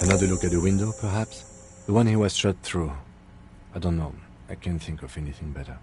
Another look at the window, perhaps? The one he was shot through. I don't know. I can't think of anything better.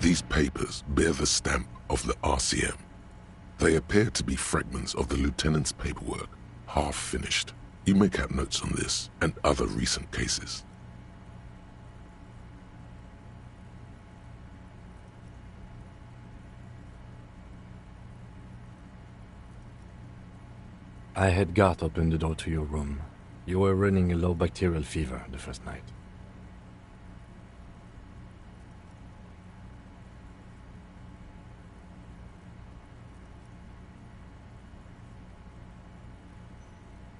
These papers bear the stamp of the RCM. They appear to be fragments of the lieutenant's paperwork, half finished. You make out notes on this and other recent cases. I had Garth open the door to your room. You were running a low bacterial fever the first night.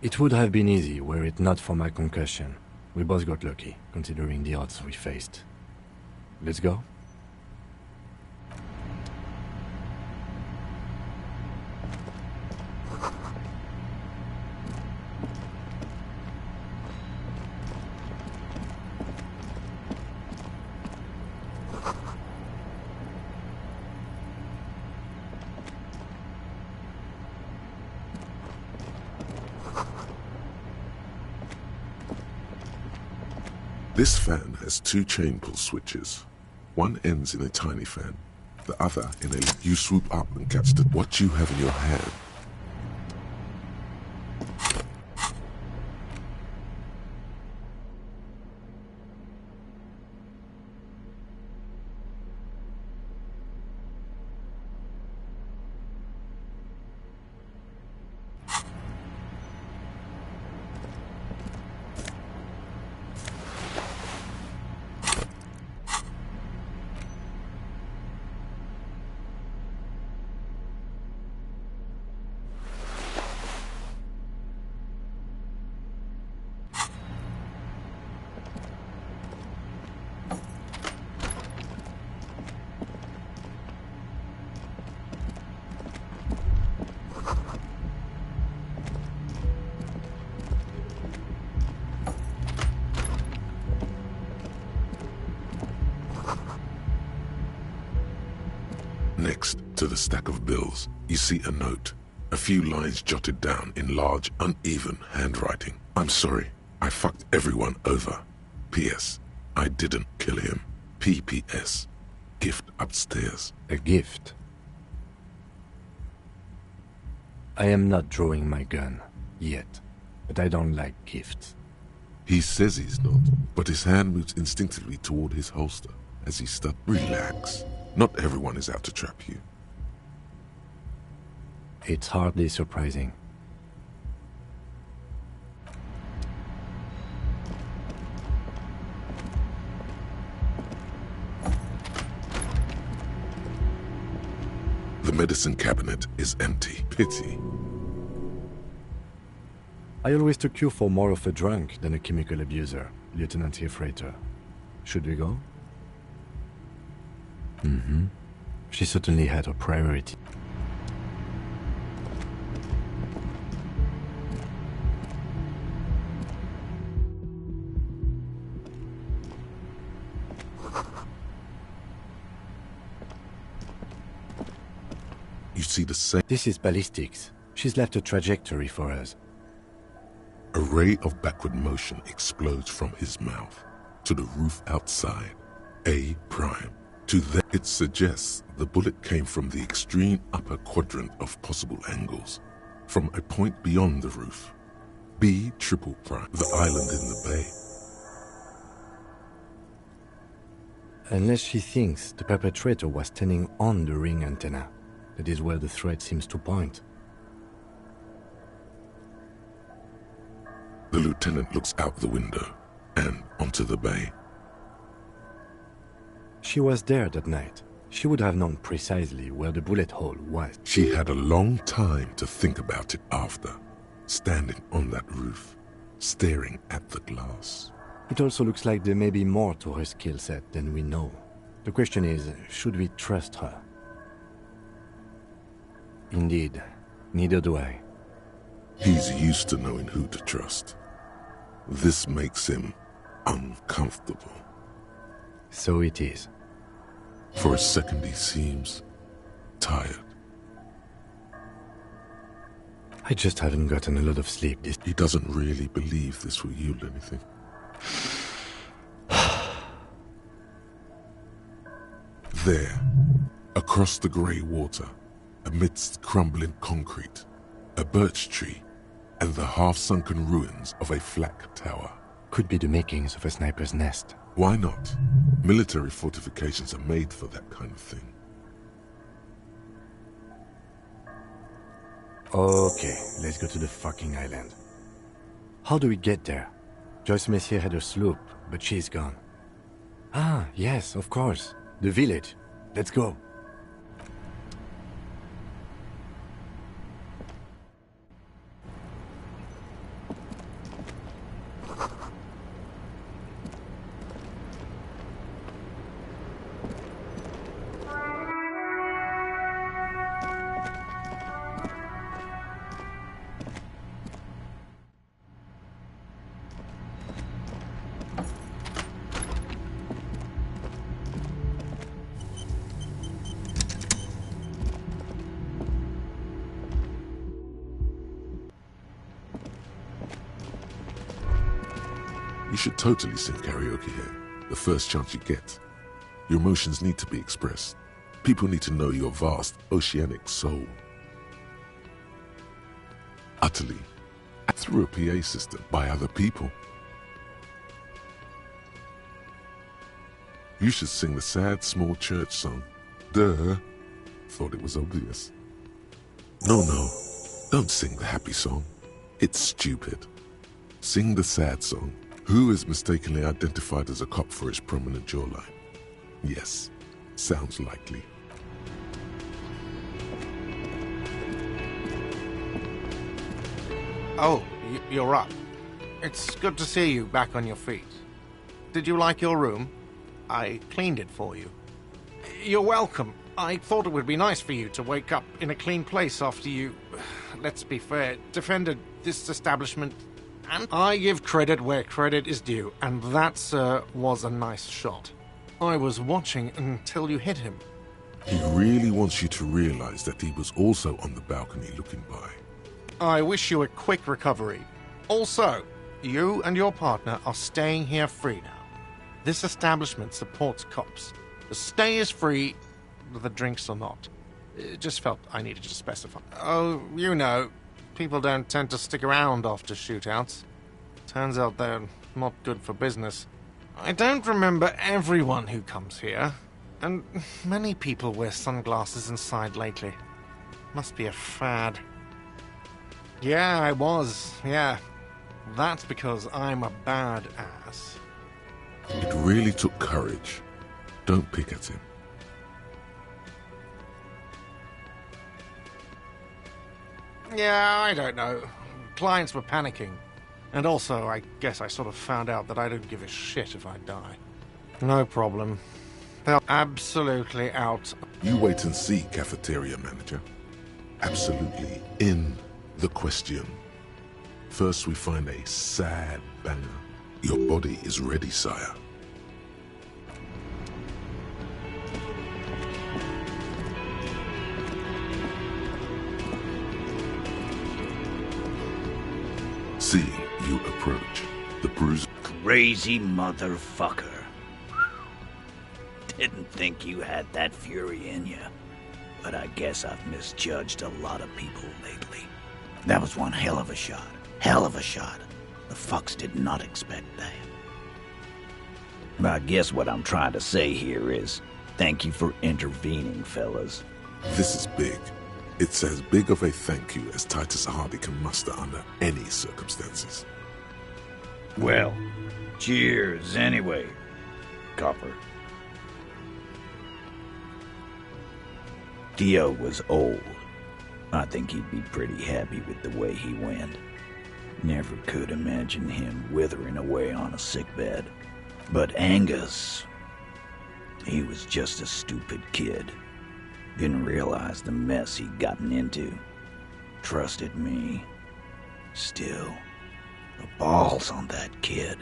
It would have been easy were it not for my concussion. We both got lucky, considering the odds we faced. Let's go? This fan has two chain pull switches. One ends in a tiny fan, the other in a... You swoop up and catch what you have in your hand. Next to the stack of bills, you see a note. A few lines jotted down in large, uneven handwriting. I'm sorry, I fucked everyone over. P.S. I didn't kill him. P.P.S. Gift upstairs. A gift? I am not drawing my gun, yet. But I don't like gifts. He says he's not, but his hand moves instinctively toward his holster as he stutters. Relax. Not everyone is out to trap you. It's hardly surprising. The medicine cabinet is empty. Pity. I always took you for more of a drunk than a chemical abuser, Lieutenant Hefreiter. Should we go? Mm-hmm. She certainly had her priority. You see the same... This is ballistics. She's left a trajectory for us. A ray of backward motion explodes from his mouth to the roof outside. A prime. To that, it suggests the bullet came from the extreme upper quadrant of possible angles, from a point beyond the roof. B triple prime, the island in the bay. Unless she thinks the perpetrator was standing on the ring antenna. That is where the threat seems to point. The lieutenant looks out the window and onto the bay. She was there that night. She would have known precisely where the bullet hole was. She had a long time to think about it after, standing on that roof, staring at the glass. It also looks like there may be more to her skill set than we know. The question is, should we trust her? Indeed, neither do I. He's used to knowing who to trust. This makes him uncomfortable. So it is. For a second he seems tired. I just haven't gotten a lot of sleep this... He doesn't really believe this will yield anything. There, across the grey water, amidst crumbling concrete, a birch tree, and the half-sunken ruins of a flak tower. Could be the makings of a sniper's nest. Why not? Military fortifications are made for that kind of thing. Okay, let's go to the fucking island. How do we get there? Joyce Messier had a sloop, but she's gone. Ah, yes, of course. The village. Let's go. You should totally sing karaoke here, the first chance you get. Your emotions need to be expressed. People need to know your vast, oceanic soul. Utterly, through a PA system, by other people. You should sing the sad, small church song. Duh. Thought it was obvious. No, don't sing the happy song. It's stupid. Sing the sad song. Who is mistakenly identified as a cop for his prominent jawline? Yes, sounds likely. Oh, you're up. It's good to see you back on your feet. Did you like your room? I cleaned it for you. You're welcome. I thought it would be nice for you to wake up in a clean place after you, let's be fair, defended this establishment. And I give credit where credit is due, and that, sir, was a nice shot. I was watching until you hit him. He really wants you to realize that he was also on the balcony looking by. I wish you a quick recovery. Also, you and your partner are staying here free now. This establishment supports cops. The stay is free, the drinks are not. It just felt I needed to specify. Oh, you know, people don't tend to stick around after shootouts. Turns out they're not good for business. I don't remember everyone who comes here, and many people wear sunglasses inside lately. Must be a fad. Yeah, I was, yeah. That's because I'm a badass. It really took courage. Don't pick at him. Yeah, I don't know. Clients were panicking. And also, I guess I sort of found out that I don't give a shit if I die. No problem. They're absolutely out. You wait and see, cafeteria manager. Absolutely in the question. First we find a sad banger. Your body is ready, sire. Seeing you approach, the bruise... Crazy motherfucker. Didn't think you had that fury in you. But I guess I've misjudged a lot of people lately. That was one hell of a shot. Hell of a shot. The fucks did not expect that. But I guess what I'm trying to say here is, thank you for intervening, fellas. This is big. It's as big of a thank you as Titus Hardy can muster under any circumstances. Well, cheers anyway, Copper. Theo was old. I think he'd be pretty happy with the way he went. Never could imagine him withering away on a sickbed. But Angus, he was just a stupid kid. Didn't realize the mess he'd gotten into. Trusted me. Still, the balls on that kid.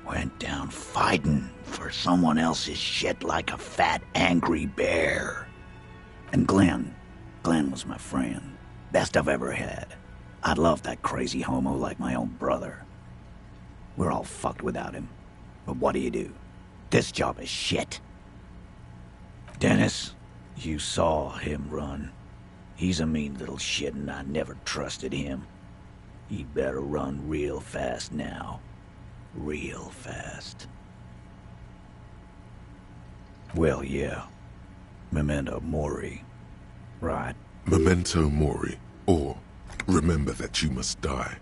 Went down fighting for someone else's shit like a fat, angry bear. And Glenn was my friend. Best I've ever had. I love that crazy homo like my own brother. We're all fucked without him. But what do? This job is shit. Dennis, you saw him run. He's a mean little shit and I never trusted him. He'd better run real fast now. Real fast. Well, yeah. Memento Mori. Right. Memento Mori, or remember that you must die,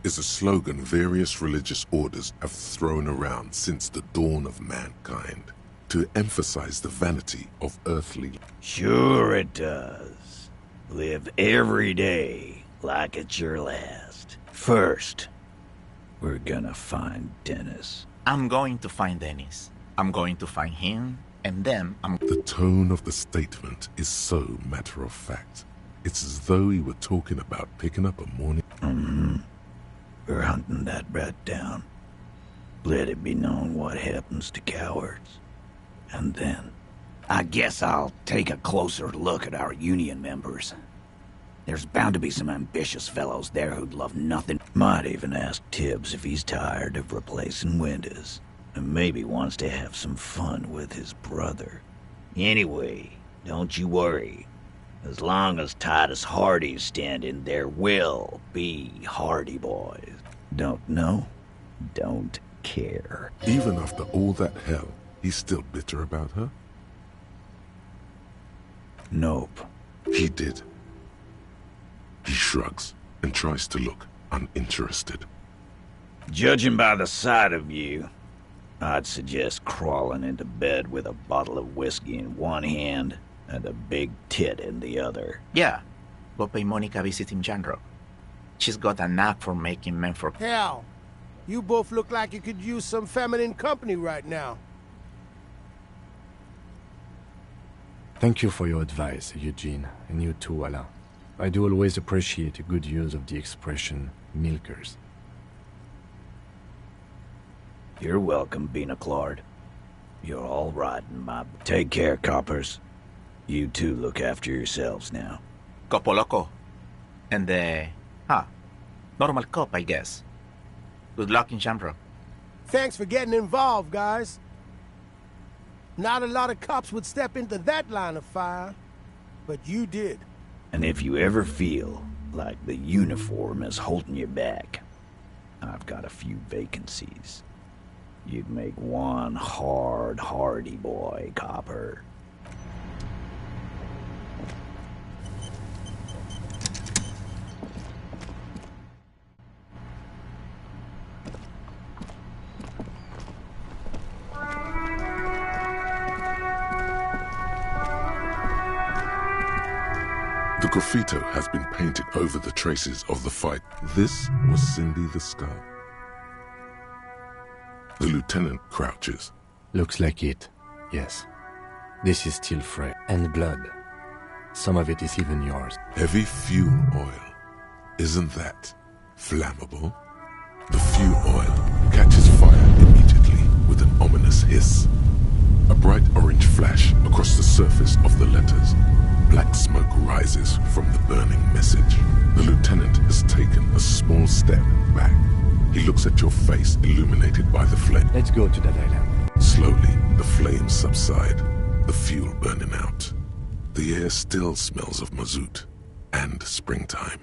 is a slogan various religious orders have thrown around since the dawn of mankind to emphasize the vanity of earthly. Sure it does. Live every day like it's your last. First, we're gonna find Dennis. I'm going to find Dennis. I'm going to find him, and then I'm... The tone of the statement is so matter-of-fact. It's as though he were talking about picking up a morning... We're hunting that rat down. Let it be known what happens to cowards. And then, I guess I'll take a closer look at our union members. There's bound to be some ambitious fellows there who'd love nothing. Might even ask Tibbs if he's tired of replacing Winters. And maybe wants to have some fun with his brother. Anyway, don't you worry. As long as Titus Hardy's standing, there will be Hardy boys. Don't know, don't care. Even after all that hell, he's still bitter about her? Nope. He did. He shrugs and tries to look uninterested. Judging by the sight of you, I'd suggest crawling into bed with a bottle of whiskey in one hand and a big tit in the other. Yeah, go pay Monica visiting Janro. She's got a knack for making men for... Hell, you both look like you could use some feminine company right now. Thank you for your advice, Eugene, and you too, Alain. I do always appreciate a good use of the expression milkers. You're welcome, Bina Claude. You're all right in my... Take care, coppers. You two look after yourselves now. Copo Loco. And the... normal cop, I guess. Good luck in Janro. Thanks for getting involved, guys. Not a lot of cops would step into that line of fire, but you did. And if you ever feel like the uniform is holding you back, I've got a few vacancies. You'd make one hardy boy, copper. The graffito has been painted over the traces of the fight. This was Cindy the Skull. The lieutenant crouches. Looks like it, yes. This is still fresh. And blood. Some of it is even yours. Heavy fuel oil. Isn't that flammable? The fuel oil catches fire immediately with an ominous hiss. A bright orange flash across the surface of the letters. Black smoke rises from the burning message. The lieutenant has taken a small step back. He looks at your face illuminated by the flame. Let's go to that island. Slowly, the flames subside, the fuel burning out. The air still smells of mazout and springtime.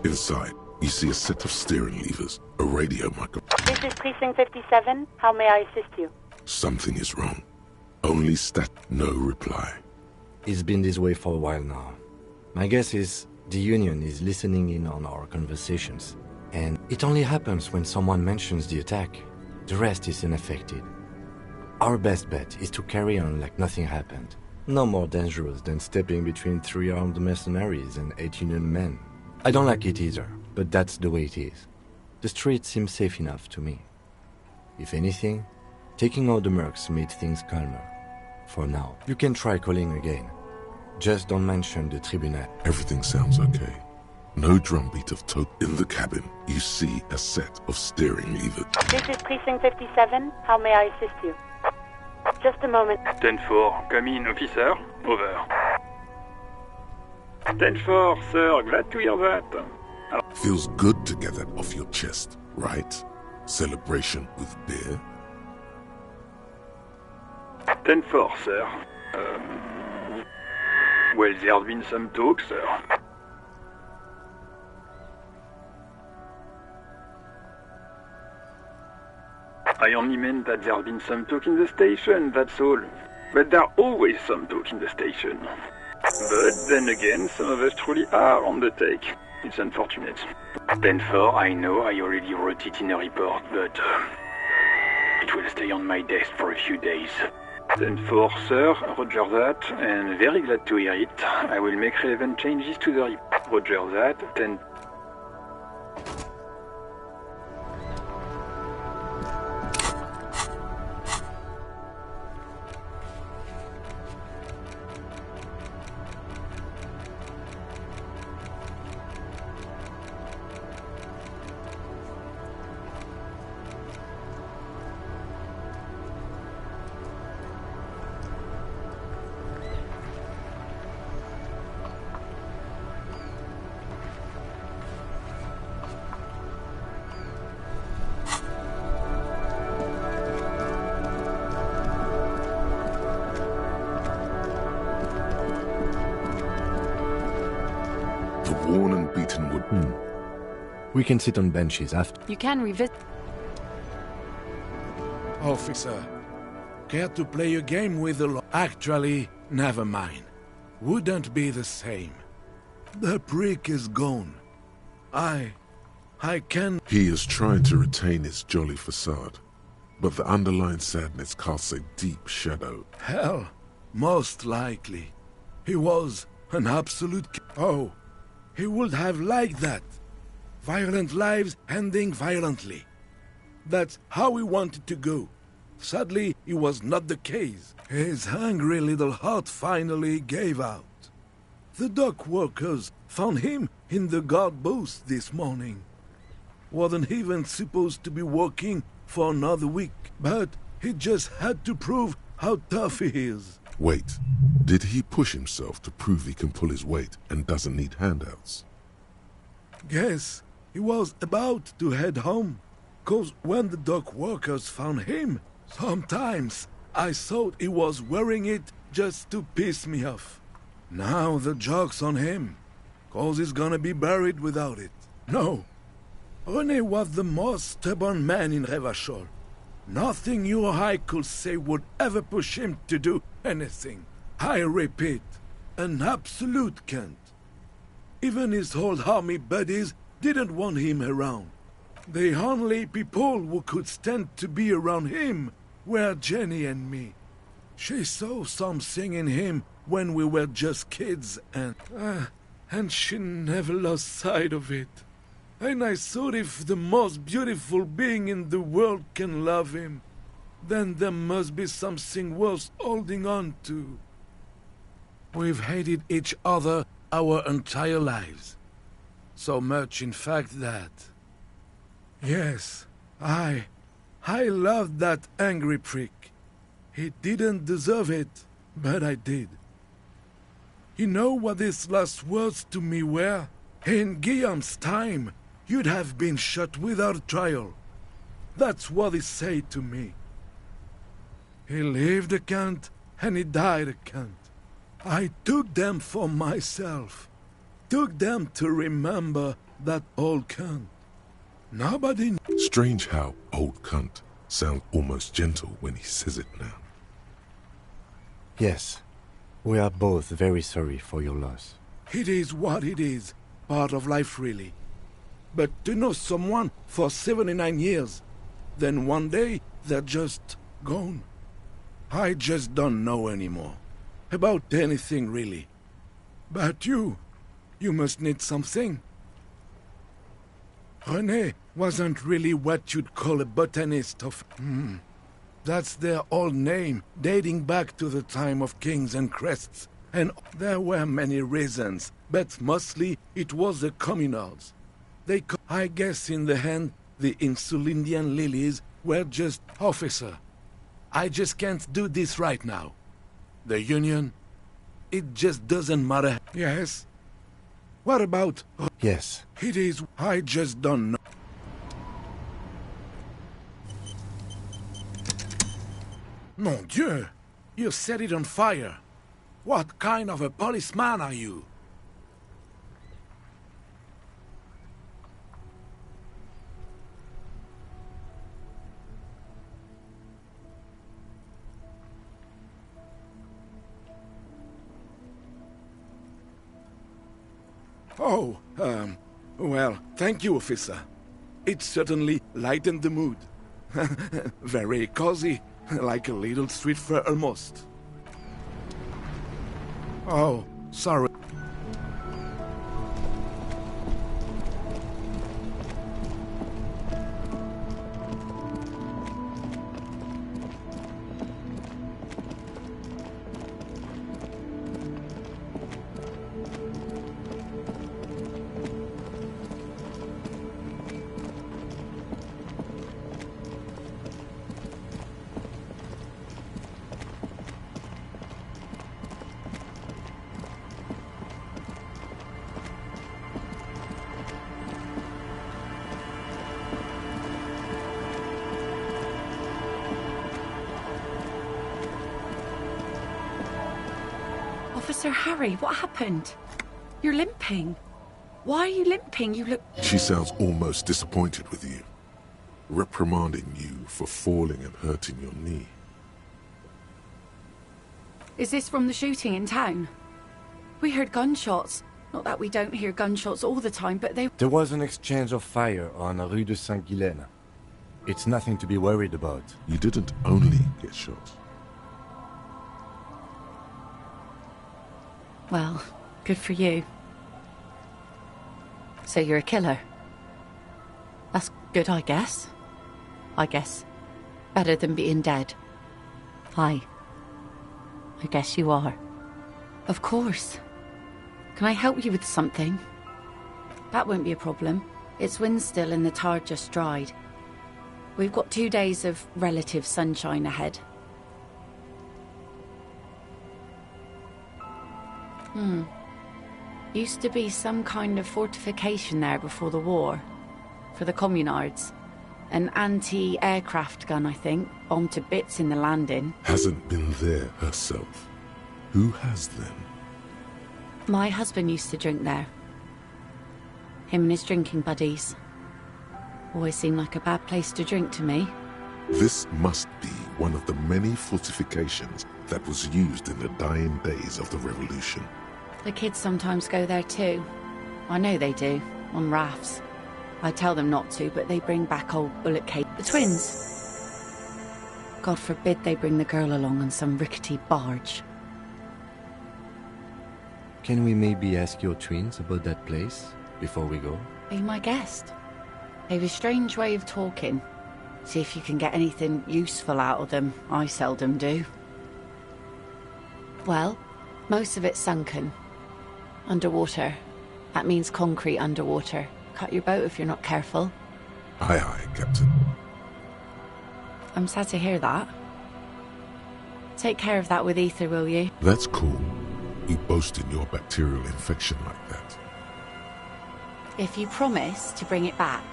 Inside, you see a set of steering levers, a radio microphone. This is Precinct 57. How may I assist you? Something is wrong. Only no reply. It's been this way for a while now. My guess is the Union is listening in on our conversations. And it only happens when someone mentions the attack. The rest is unaffected. Our best bet is to carry on like nothing happened. No more dangerous than stepping between 3 armed mercenaries and 8 Union men. I don't like it either, but that's the way it is. The street seems safe enough to me. If anything, taking out the mercs made things calmer. For now, you can try calling again. Just don't mention the tribunal. Everything sounds okay. No drumbeat of in the cabin. You see a set of steering levers. This is Precinct 57. How may I assist you? Just a moment. 10-4, come in, officer. Over. 10-4, sir. Glad to hear that. Feels good to get that off your chest, right? Celebration with beer? 10-4, sir. Well, there's been some talk, sir. I only meant that there's been some talk in the station, that's all. But there's always some talk in the station. But then again, some of us truly are on the take. It's unfortunate. 10-4, I know I already wrote it in a report, but it will stay on my desk for a few days. 10-4, sir, roger that, and very glad to hear it. I will make relevant changes to the report. Roger that, 10... Worn and beaten wood. We can sit on benches after. You can revisit. Officer, care to play a game with the law? Actually, never mind. Wouldn't be the same. The prick is gone. I can... He is trying to retain his jolly facade, but the underlying sadness casts a deep shadow. Hell, most likely. He was an absolute... Oh, he would have liked that. Violent lives ending violently. That's how he wanted to go. Sadly, it was not the case. His hungry little heart finally gave out. The dock workers found him in the guard booth this morning. Wasn't even supposed to be working for another week, but he just had to prove how tough he is. Wait, did he push himself to prove he can pull his weight and doesn't need handouts? Guess he was about to head home, 'cause when the dock workers found him, sometimes I thought he was wearing it just to piss me off. Now the joke's on him, 'cause he's gonna be buried without it. No, René was the most stubborn man in Revachol. Nothing you or I could say would ever push him to do anything. I repeat, an absolute can't. Even his old army buddies didn't want him around. The only people who could stand to be around him were Jenny and me. She saw something in him when we were just kids, and she never lost sight of it. And I thought if the most beautiful being in the world can love him, then there must be something worth holding on to. We've hated each other our entire lives. So much, in fact, that... Yes, I loved that angry prick. He didn't deserve it, but I did. You know what his last words to me were? In Guillaume's time, you'd have been shot without trial. That's what he said to me. He lived a cunt, and he died a cunt. I took them for myself. Took them to remember that old cunt. Nobody... Strange how old cunt sounds almost gentle when he says it now. Yes, we are both very sorry for your loss. It is what it is. Part of life, really. But to know someone for 79 years, then one day they're just gone. I just don't know anymore. About anything, really. But you must need something. René wasn't really what you'd call a botanist of... That's their old name, dating back to the time of kings and crests. And there were many reasons, but mostly it was the communals. I guess in the end, the Insulindian lilies were just officer. I just can't do this right now. The Union, it just doesn't matter. Yes? What about... Yes. It is... I just don't know. Mon Dieu! You set it on fire. What kind of a policeman are you? Oh, well, thank you, officer. It certainly lightened the mood. Very cozy, like a little street fair almost. Oh, sorry. Officer Harry, what happened? You're limping. Why are you limping? You look... She sounds almost disappointed with you, reprimanding you for falling and hurting your knee. Is this from the shooting in town? We heard gunshots. Not that we don't hear gunshots all the time, but they... There was an exchange of fire on Rue de Saint-Guylaine. It's nothing to be worried about. You didn't only get shot. Well, good for you. So you're a killer? That's good, I guess. Better than being dead. I guess you are. Of course. Can I help you with something? That won't be a problem. It's wind still and the tar just dried. We've got 2 days of relative sunshine ahead. Used to be some kind of fortification there before the war. For the communards. An anti-aircraft gun, I think. Bombed to bits in the landing. Hasn't been there herself. Who has then? My husband used to drink there. Him and his drinking buddies. Always seemed like a bad place to drink to me. This must be one of the many fortifications that was used in the dying days of the revolution. The kids sometimes go there too. I know they do, on rafts. I tell them not to, but they bring back old bullet cake. The twins. God forbid they bring the girl along on some rickety barge. Can we maybe ask your twins about that place before we go? Be my guest. They have a strange way of talking. See if you can get anything useful out of them. I seldom do. Well, most of it's sunken. Underwater. That means concrete underwater. Cut your boat if you're not careful. Aye, aye, Captain. I'm sad to hear that. Take care of that with ether, will you? That's cool. You boasting your bacterial infection like that. If you promise to bring it back.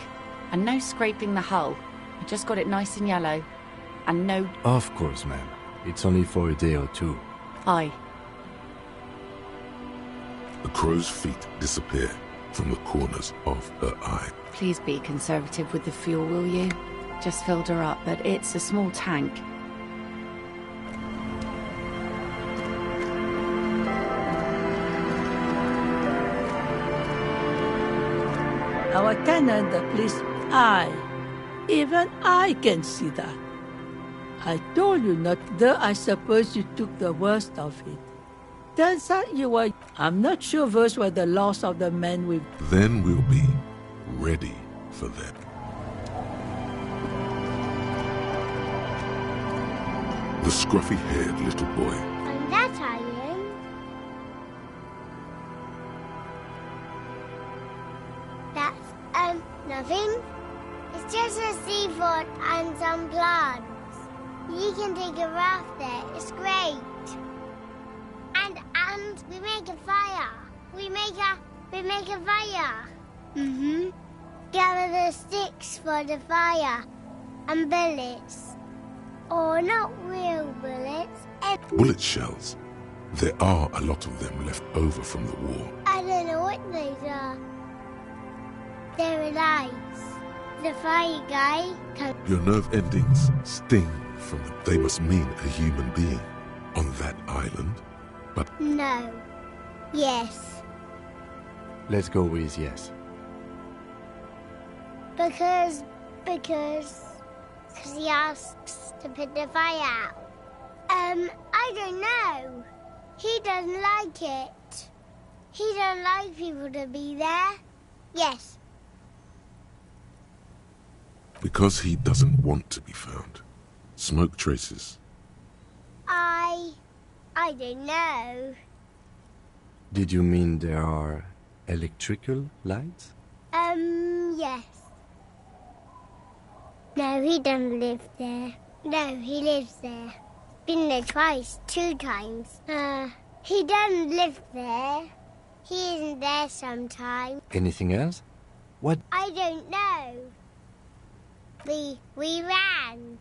And no scraping the hull. I just got it nice and yellow. And no... Of course, ma'am. It's only for a day or two. Aye. The crow's feet disappear from the corners of her eye. Please be conservative with the fuel, will you? Just filled her up, but it's a small tank. Our tenant, the police, even I can see that. I told you not, though I suppose you took the worst of it. Turns out you were... I'm not sure those were the loss of the men with... Then we'll be ready for them. The scruffy-haired little boy. On that island? That's, nothing. It's just a seafort and some plants. You can take a raft there. It's great. And we make a fire. We make a fire. Mm-hmm. Gather the sticks for the fire. And bullets. Or not real bullets. Bullet shells. There are a lot of them left over from the war. I don't know what those are. They're lights. The fire guy can... Your nerve endings sting from them. They must mean a human being on that island. But... No. Yes. Let's go with yes. Because he asks to put the fire out. I don't know. He doesn't like it. He doesn't like people to be there. Yes. Because he doesn't want to be found. Smoke traces. I don't know. Did you mean there are electrical lights? Yes. No, he doesn't live there. No, he lives there. Been there twice, 2 times. He doesn't live there. He isn't there sometimes. Anything else? What? I don't know. We ran.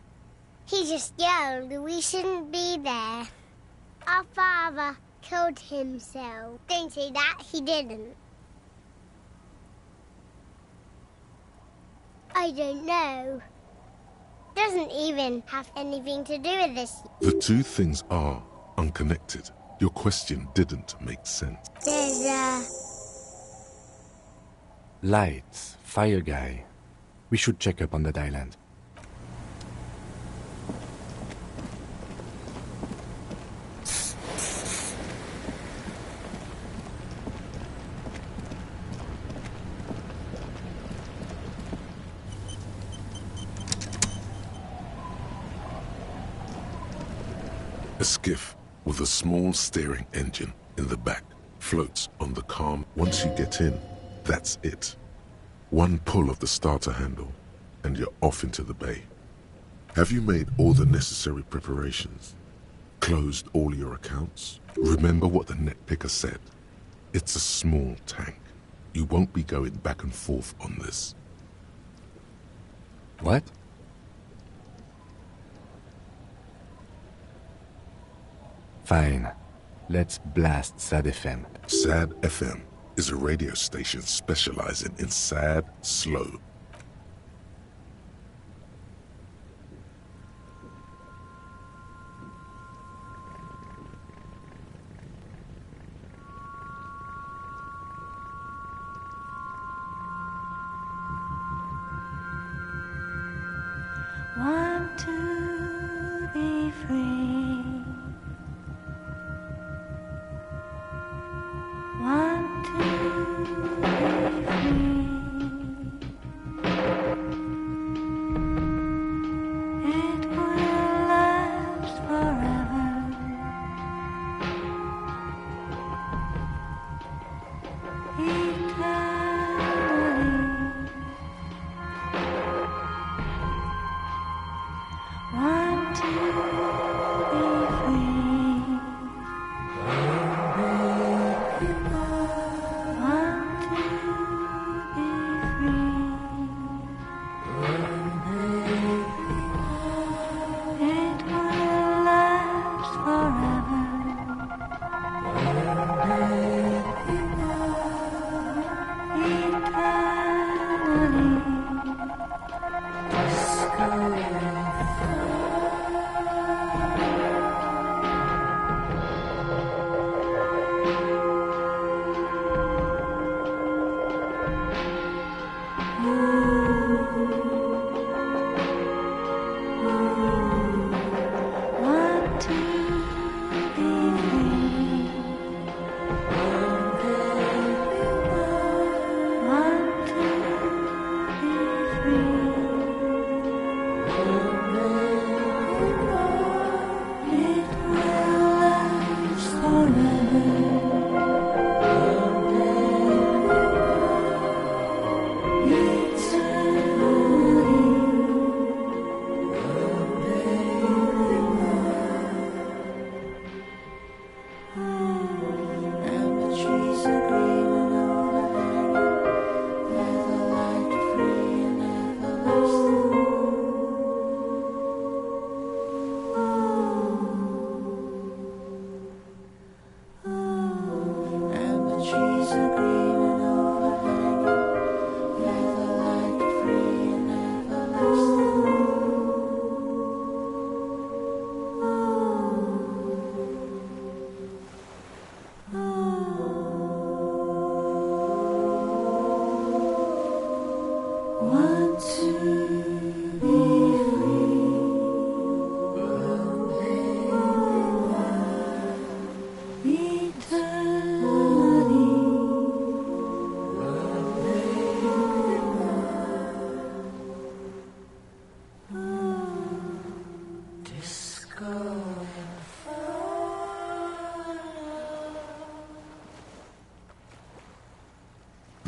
He just yelled we shouldn't be there. Our father killed himself. Don't say that, he didn't. I don't know. Doesn't even have anything to do with this. The two things are unconnected. Your question didn't make sense. There's Lights, fire guy. We should check up on that island. A skiff with a small steering engine in the back floats on the calm. Once you get in, that's it. One pull of the starter handle, and you're off into the bay. Have you made all the necessary preparations? Closed all your accounts? Remember what the net picker said. It's a small tank. You won't be going back and forth on this. What? Fine. Let's blast SAD FM. SAD FM is a radio station specializing in sad, slow. Want to be free. Want to be free.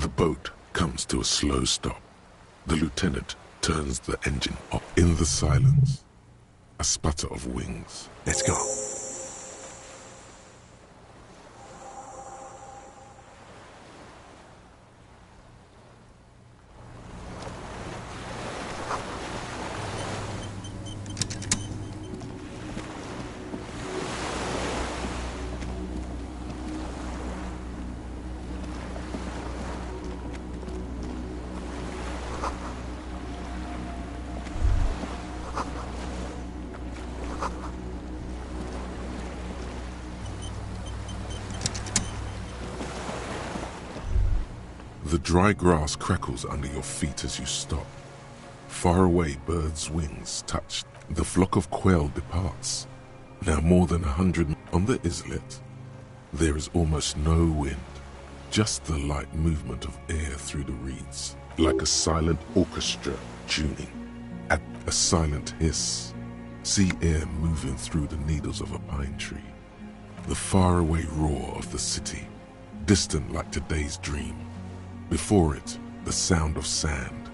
The boat comes to a slow stop. The lieutenant turns the engine off. In the silence, a sputter of wings. Let's go. The dry grass crackles under your feet as you stop. Far away, birds' wings touch. The flock of quail departs. Now more than 100 on the islet. There is almost no wind, just the light movement of air through the reeds, like a silent orchestra tuning. At a silent hiss, see air moving through the needles of a pine tree. The faraway roar of the city, distant like today's dream. Before it, the sound of sand,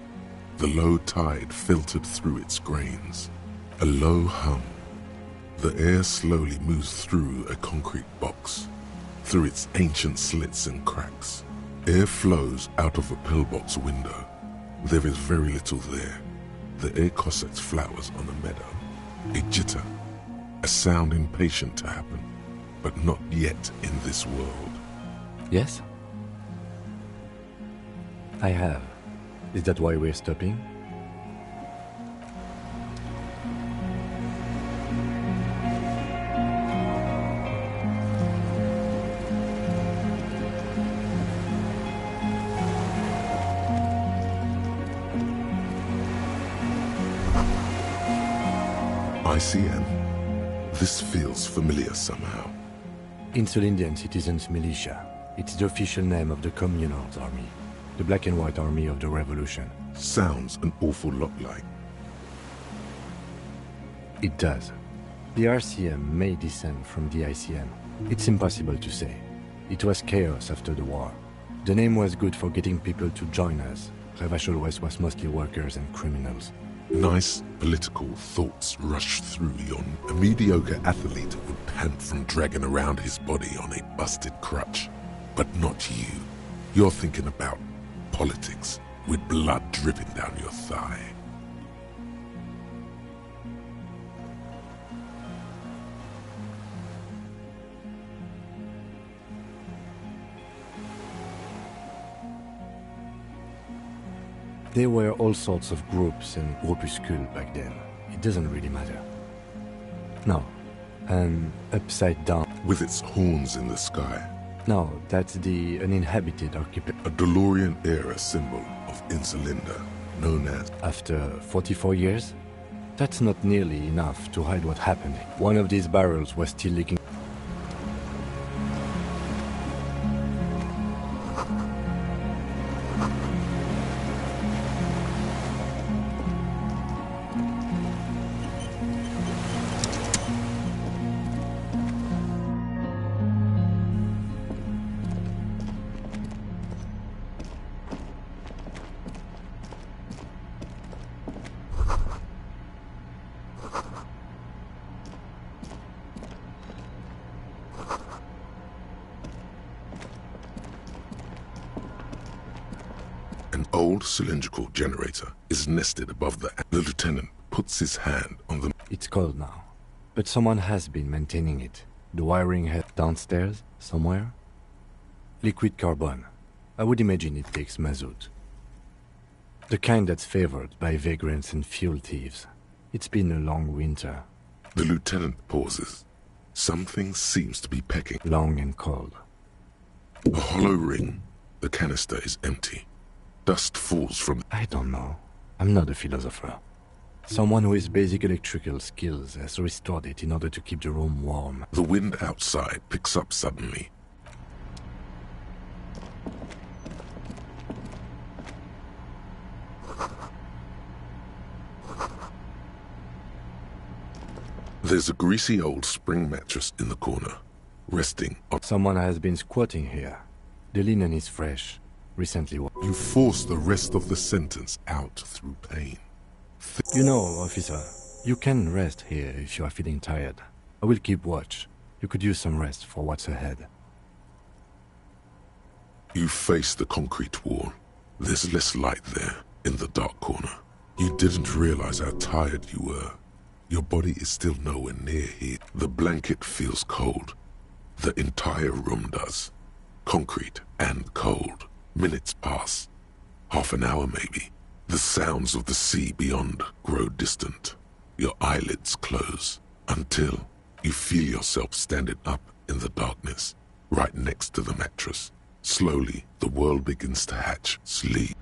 the low tide filtered through its grains. A low hum. The air slowly moves through a concrete box, through its ancient slits and cracks. Air flows out of a pillbox window. There is very little there. The air cossets flowers on a meadow. A jitter, a sound impatient to happen, but not yet in this world. Yes? I have. Is that why we're stopping? ICM. This feels familiar somehow. Insul Indian Citizens Militia. It's the official name of the Communards Army. The black and white army of the revolution. Sounds an awful lot like. It does. The RCM may descend from the ICM. It's impossible to say. It was chaos after the war. The name was good for getting people to join us. Revachol West was mostly workers and criminals. Nice political thoughts rush through yon. A mediocre athlete would pant from dragging around his body on a busted crutch. But not you. You're thinking about politics with blood dripping down your thigh. There were all sorts of groups and groupuscules back then. It doesn't really matter. No. An upside down... With its horns in the sky. No, that's the uninhabited archipelago. A DeLorean-era symbol of Insulinda, known as... After 44 years? That's not nearly enough to hide what happened. One of these barrels was still leaking. An old cylindrical generator is nested above the lieutenant puts his hand on the... It's cold now, but someone has been maintaining it. The wiring head downstairs, somewhere? Liquid carbon. I would imagine it takes mazout. The kind that's favored by vagrants and fuel thieves. It's been a long winter. The lieutenant pauses. Something seems to be pecking. Long and cold. A hollow ring. The canister is empty. Dust falls from... I don't know. I'm not a philosopher. Someone who has basic electrical skills has restored it in order to keep the room warm. The wind outside picks up suddenly. There's a greasy old spring mattress in the corner, resting on... Someone has been squatting here. The linen is fresh. recently. You force the rest of the sentence out through pain. You know, officer, you can rest here if you are feeling tired. I will keep watch. You could use some rest for what's ahead. You face the concrete wall. There's less light there, in the dark corner. You didn't realize how tired you were. Your body is still nowhere near here. The blanket feels cold. The entire room does. Concrete and cold. Minutes pass. Half an hour maybe. The sounds of the sea beyond grow distant. Your eyelids close until you feel yourself standing up in the darkness, right next to the mattress. Slowly, the world begins to hatch. Sleep.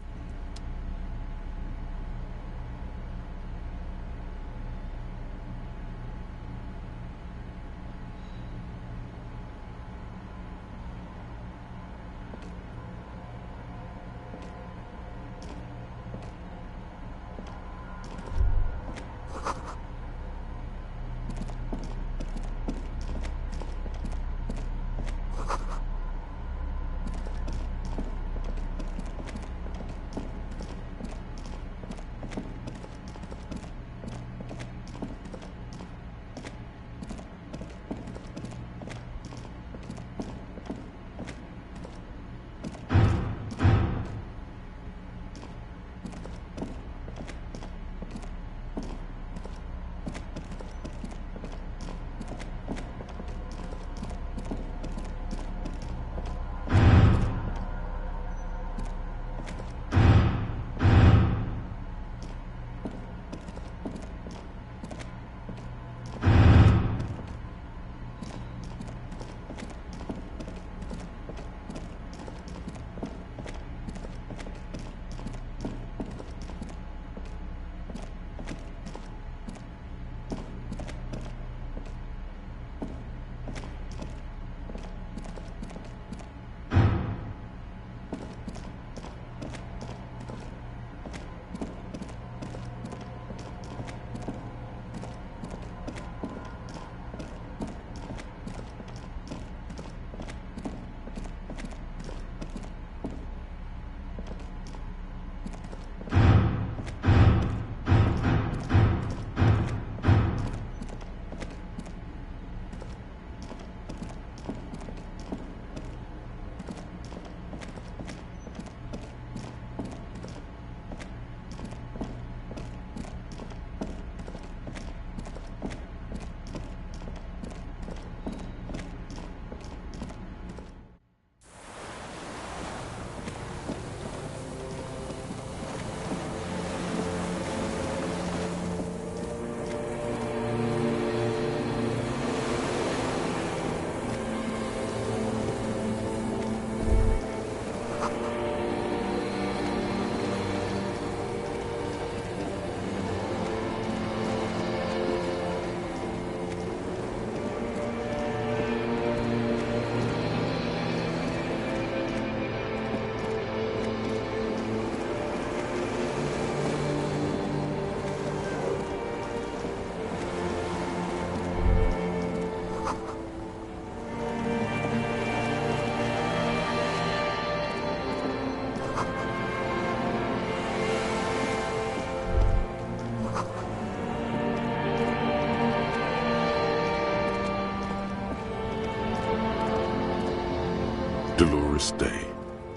Dolores Day,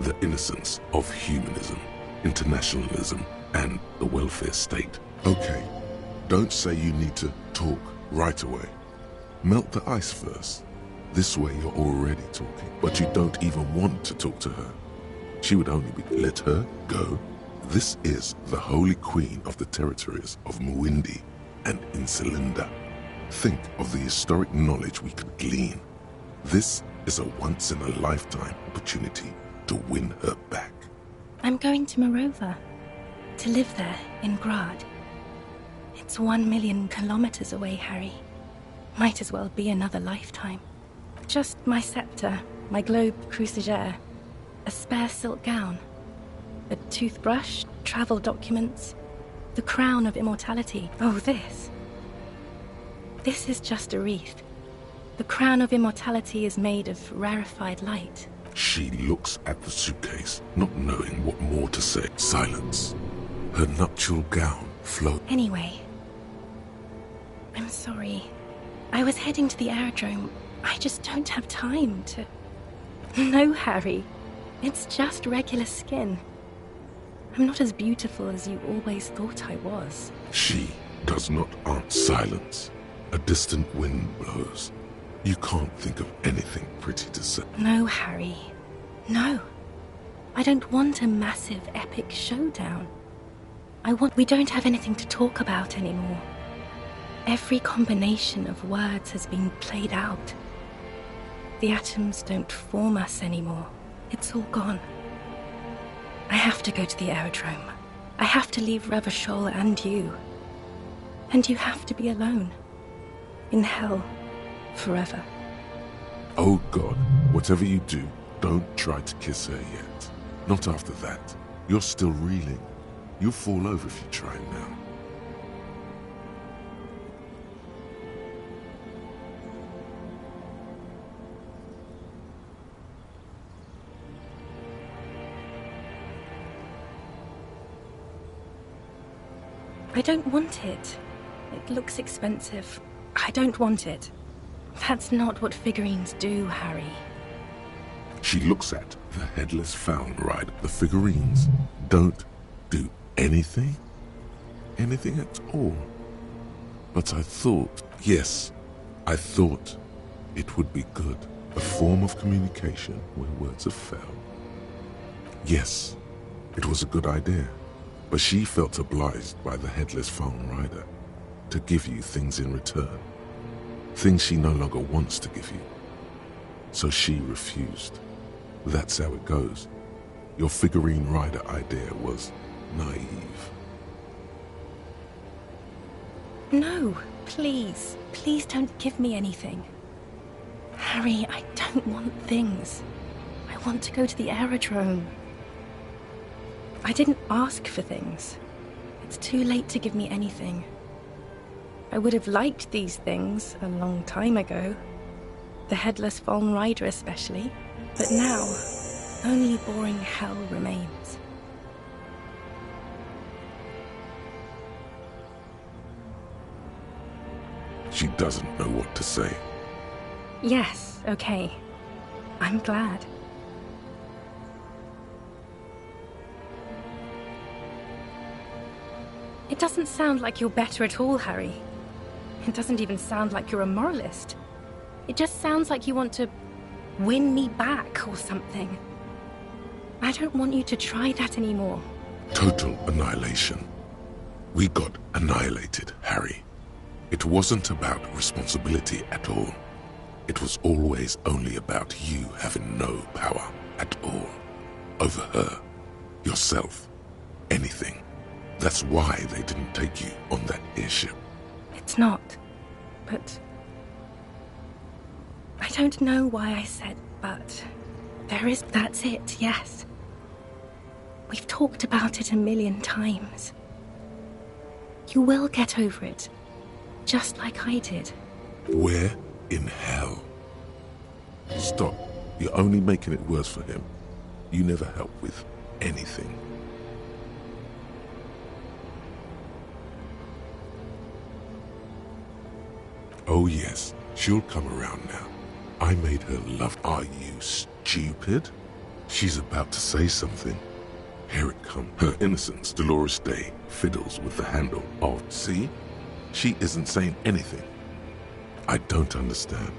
the innocence of humanism, internationalism, and the welfare state. Okay, don't say you need to talk right away. Melt the ice first. This way you're already talking, but you don't even want to talk to her. She would only be, let her go. This is the holy queen of the territories of Muindi and Insulinda. Think of the historic knowledge we could glean. This is a once-in-a-lifetime opportunity to win her back. I'm going to Morova, to live there in Grad. It's 1 million kilometers away, Harry. Might as well be another lifetime. Just my scepter, my globe cruciger, a spare silk gown, a toothbrush, travel documents, the crown of immortality. Oh, this. This is just a wreath. The crown of immortality is made of rarefied light. She looks at the suitcase, not knowing what more to say. Silence. Her nuptial gown floats. Anyway, I'm sorry. I was heading to the aerodrome. I just don't have time to... No, Harry. It's just regular skin. I'm not as beautiful as you always thought I was. She does not answer. Silence. A distant wind blows. You can't think of anything pretty to say. No, Harry. No. I don't want a massive, epic showdown. We don't have anything to talk about anymore. Every combination of words has been played out. The atoms don't form us anymore. It's all gone. I have to go to the aerodrome. I have to leave Revachol and you. And you have to be alone. In hell. Forever. Oh God, whatever you do, don't try to kiss her yet. Not after that. You're still reeling. You'll fall over if you try now. I don't want it. It looks expensive. I don't want it. That's not what figurines do, Harry. She looks at the headless found rider. The figurines don't do anything? Anything at all. But I thought, yes, I thought it would be good. A form of communication where words have failed. Yes, it was a good idea. But she felt obliged by the headless found rider to give you things in return. Things she no longer wants to give you. So she refused. That's how it goes. Your figurine rider idea was naive. No, please. Please don't give me anything. Harry, I don't want things. I want to go to the aerodrome. I didn't ask for things. It's too late to give me anything. I would have liked these things a long time ago. The headless fallen rider especially. But now, only boring hell remains. She doesn't know what to say. Yes, okay. I'm glad. It doesn't sound like you're better at all, Harry. It doesn't even sound like you're a moralist. It just sounds like you want to win me back or something. I don't want you to try that anymore. Total annihilation. We got annihilated, Harry. It wasn't about responsibility at all. It was always only about you having no power at all. Over her, yourself, anything. That's why they didn't take you on that airship. It's not, but... I don't know why I said but. That's it, yes. We've talked about it 1,000,000 times. You will get over it, just like I did. Where in hell? Stop. You're only making it worse for him. You never help with anything. Oh yes, she'll come around now. I made her love. Are you stupid? She's about to say something. Here it comes. Her innocence, Dolores Day, fiddles with the handle of... See? She isn't saying anything. I don't understand.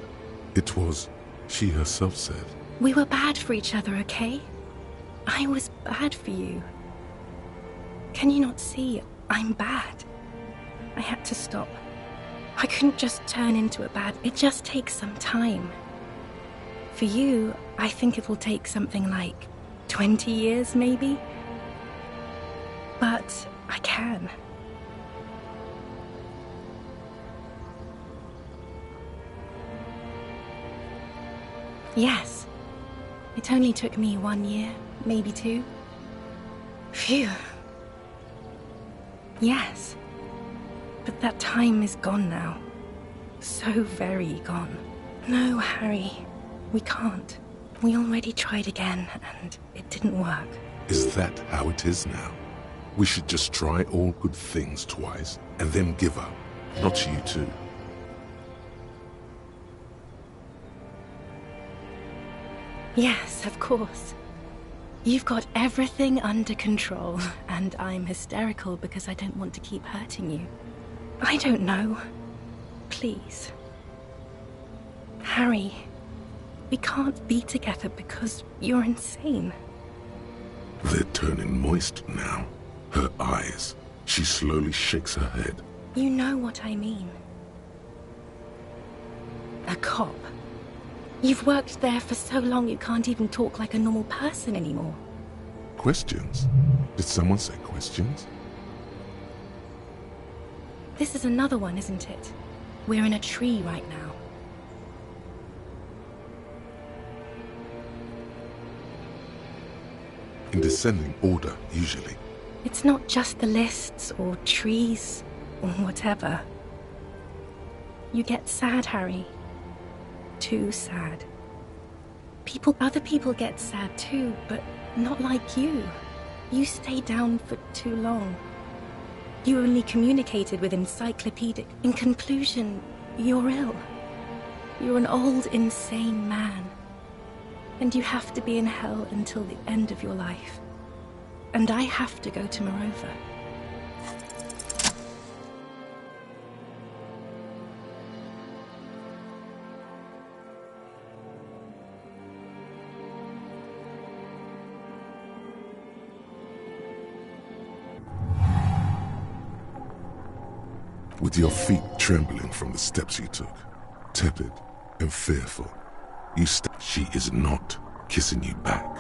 It was... She herself said. We were bad for each other, okay? I was bad for you. Can you not see? I'm bad. I had to stop. I couldn't just turn into a bad... It just takes some time. For you, I think it will take something like 20 years, maybe? But I can. Yes. It only took me 1 year, maybe 2. Phew. Yes. But that time is gone now. So very gone. No, Harry. We can't. We already tried again, and it didn't work. Is that how it is now? We should just try all good things twice and then give up. Not you too. Yes, of course. You've got everything under control, and I'm hysterical because I don't want to keep hurting you. I don't know. Please. Harry, we can't be together because you're insane. They're turning moist now. Her eyes. She slowly shakes her head. You know what I mean. A cop. You've worked there for so long you can't even talk like a normal person anymore. Questions? Did someone say questions? This is another one, isn't it? We're in a tree right now. In descending order, usually. It's not just the lists or trees or whatever. You get sad, Harry. Too sad. Other people get sad too, but not like you. You stay down for too long. You only communicated with encyclopedic. In conclusion, you're ill. You're an old, insane man. And you have to be in hell until the end of your life. And I have to go to Morova. With your feet trembling from the steps you took, tepid and fearful, you she is not kissing you back.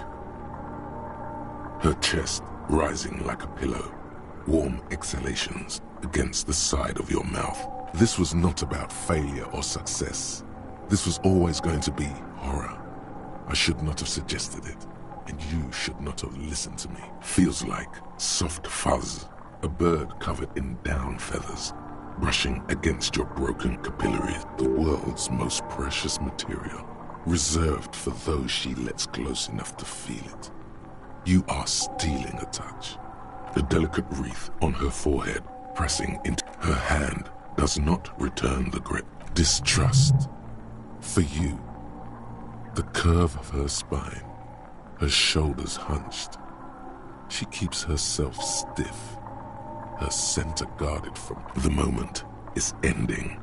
Her chest rising like a pillow, warm exhalations against the side of your mouth. This was not about failure or success. This was always going to be horror. I should not have suggested it, and you should not have listened to me. Feels like soft fuzz, a bird covered in down feathers, brushing against your broken capillaries, the world's most precious material, reserved for those she lets close enough to feel it. You are stealing a touch. The delicate wreath on her forehead pressing into her hand does not return the grip. Distrust. For you. The curve of her spine, her shoulders hunched. She keeps herself stiff, her center guarded from. The moment is ending.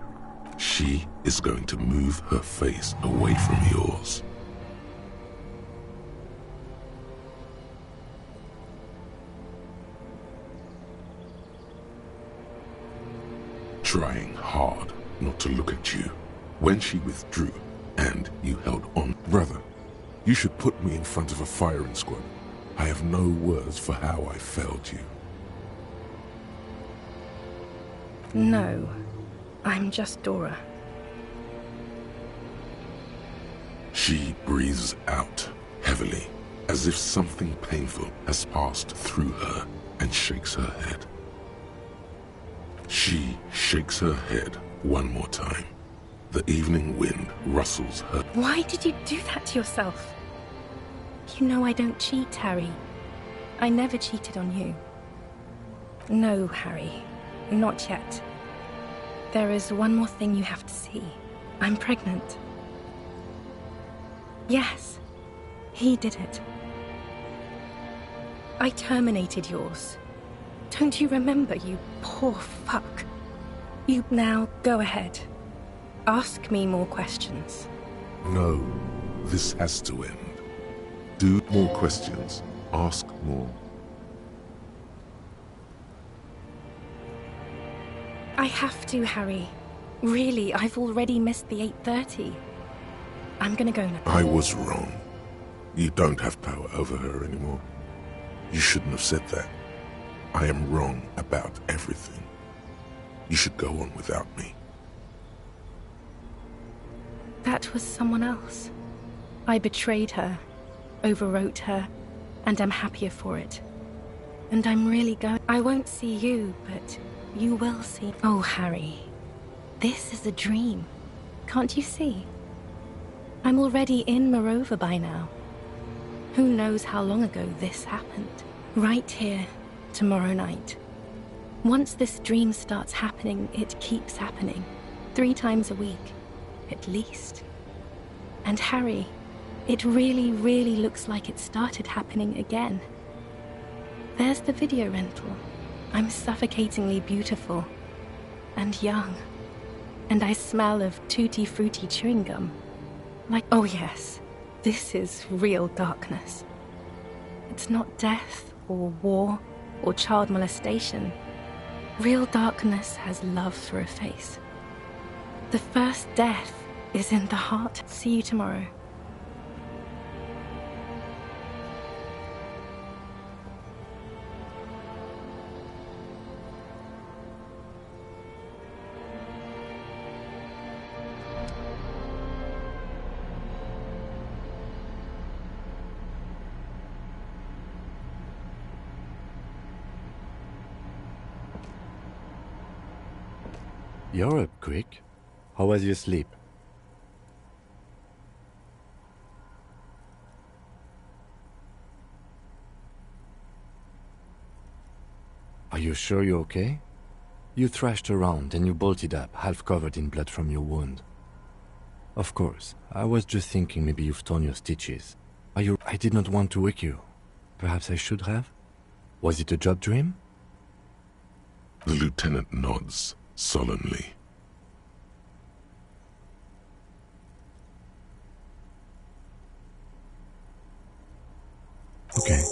She is going to move her face away from yours. Trying hard not to look at you. When she withdrew and you held on, brother, you should put me in front of a firing squad. I have no words for how I failed you. No, I'm just Dora. She breathes out heavily, as if something painful has passed through her, and shakes her head. She shakes her head one more time. The evening wind rustles her. Why did you do that to yourself? You know I don't cheat, Harry. I never cheated on you. No, Harry. Not yet. There is one more thing you have to see. I'm pregnant. Yes, he did it. I terminated yours. Don't you remember, you poor fuck? You now go ahead. Ask me more questions. No, this has to end. Do more questions. Ask more. I have to, Harry. Really, I've already missed the 8:30. I'm gonna go now. I was wrong. You don't have power over her anymore. You shouldn't have said that. I am wrong about everything. You should go on without me. That was someone else. I betrayed her, overwrote her, and I'm happier for it. And I'm really going. I won't see you, but you will see. Oh, Harry, this is a dream. Can't you see? I'm already in Morova by now. Who knows how long ago this happened? Right here, tomorrow night. Once this dream starts happening, it keeps happening. 3 times a week, at least. And Harry, it really, really looks like it started happening again. There's the video rental. I'm suffocatingly beautiful. And young. And I smell of tutti frutti chewing gum. Like, oh yes, this is real darkness. It's not death, or war, or child molestation. Real darkness has love for a face. The first death is in the heart. See you tomorrow. You're up quick. How was your sleep? Are you sure you're okay? You thrashed around and you bolted up, half covered in blood from your wound. Of course, I was just thinking maybe you've torn your stitches. I did not want to wake you. Perhaps I should have? Was it a job dream? The lieutenant nods solemnly. Okay.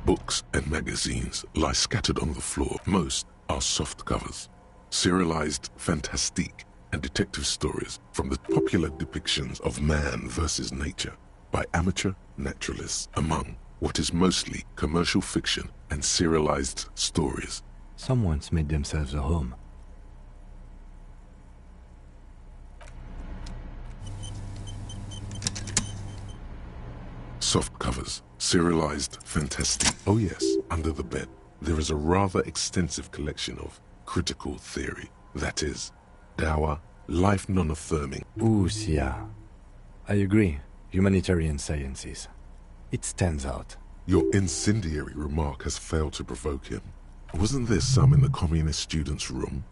Books and magazines lie scattered on the floor. Most are soft covers, serialized fantastique and detective stories from the popular depictions of man versus nature by amateur naturalists, among what is mostly commercial fiction and serialized stories. Someone's made themselves a home. Soft covers, serialized fantastique. Oh yes, under the bed, there is a rather extensive collection of critical theory. That is, dour, life non-affirming. Ooh, Sia. I agree. Humanitarian sciences. It stands out. Your incendiary remark has failed to provoke him. Wasn't there some in the communist student's room?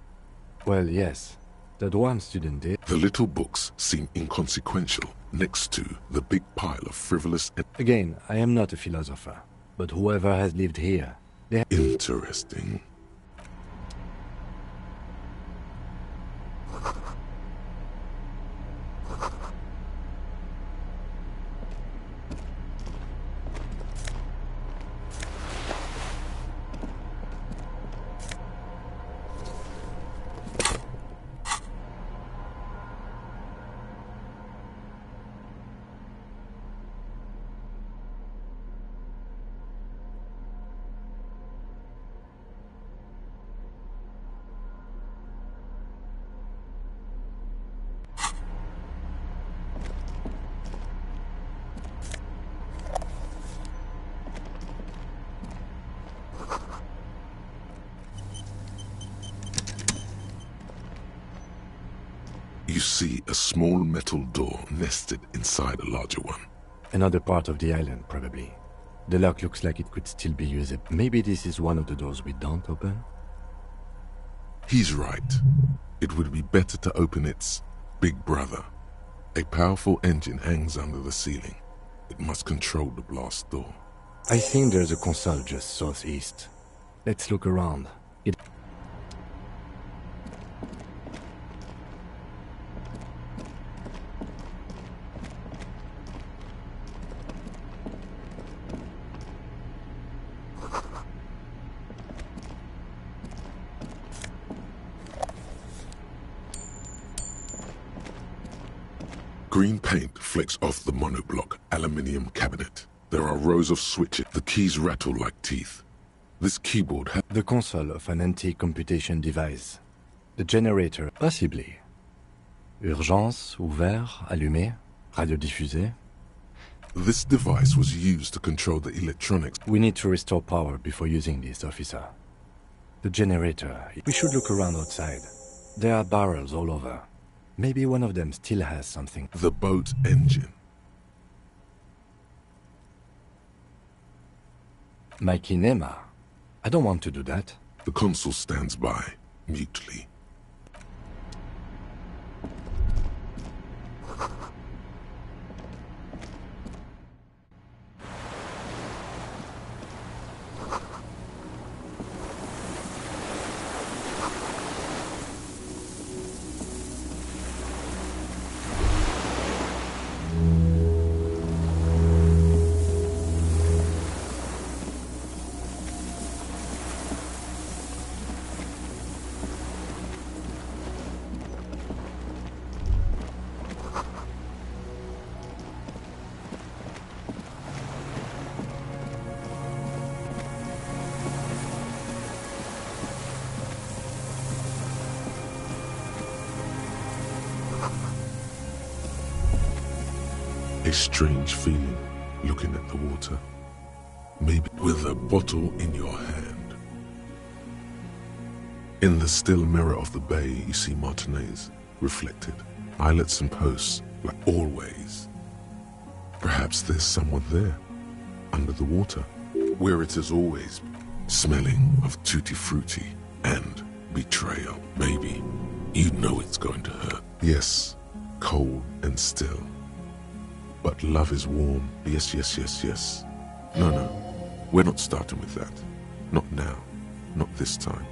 Well, yes. That one student did. The little books seem inconsequential next to the big pile of frivolous... Again, I am not a philosopher, but whoever has lived here... Interesting. You see a small metal door nested inside a larger one. Another part of the island, probably. The lock looks like it could still be usable. Maybe this is one of the doors we don't open? He's right. It would be better to open its big brother. A powerful engine hangs under the ceiling. It must control the blast door. I think there's a console just southeast. Let's look around. Green paint flecks off the monoblock aluminium cabinet. There are rows of switches. The keys rattle like teeth. This keyboard has... The console of an antique computation device. The generator, possibly. Urgence, ouvert, allumé, radiodiffusé. This device was used to control the electronics. We need to restore power before using this, officer. The generator. We should look around outside. There are barrels all over. Maybe one of them still has something. The boat engine. My kinema. I don't want to do that. The consul stands by, mutely. A strange feeling, looking at the water. Maybe with a bottle in your hand. In the still mirror of the bay, you see Martinez, reflected. Islets and posts, like always. Perhaps there's someone there, under the water, where it has always been, smelling of tutti frutti and betrayal. Maybe you know it's going to hurt. Yes, cold and still. But love is warm. Yes, yes, yes, yes. No, we're not starting with that. Not now. Not this time.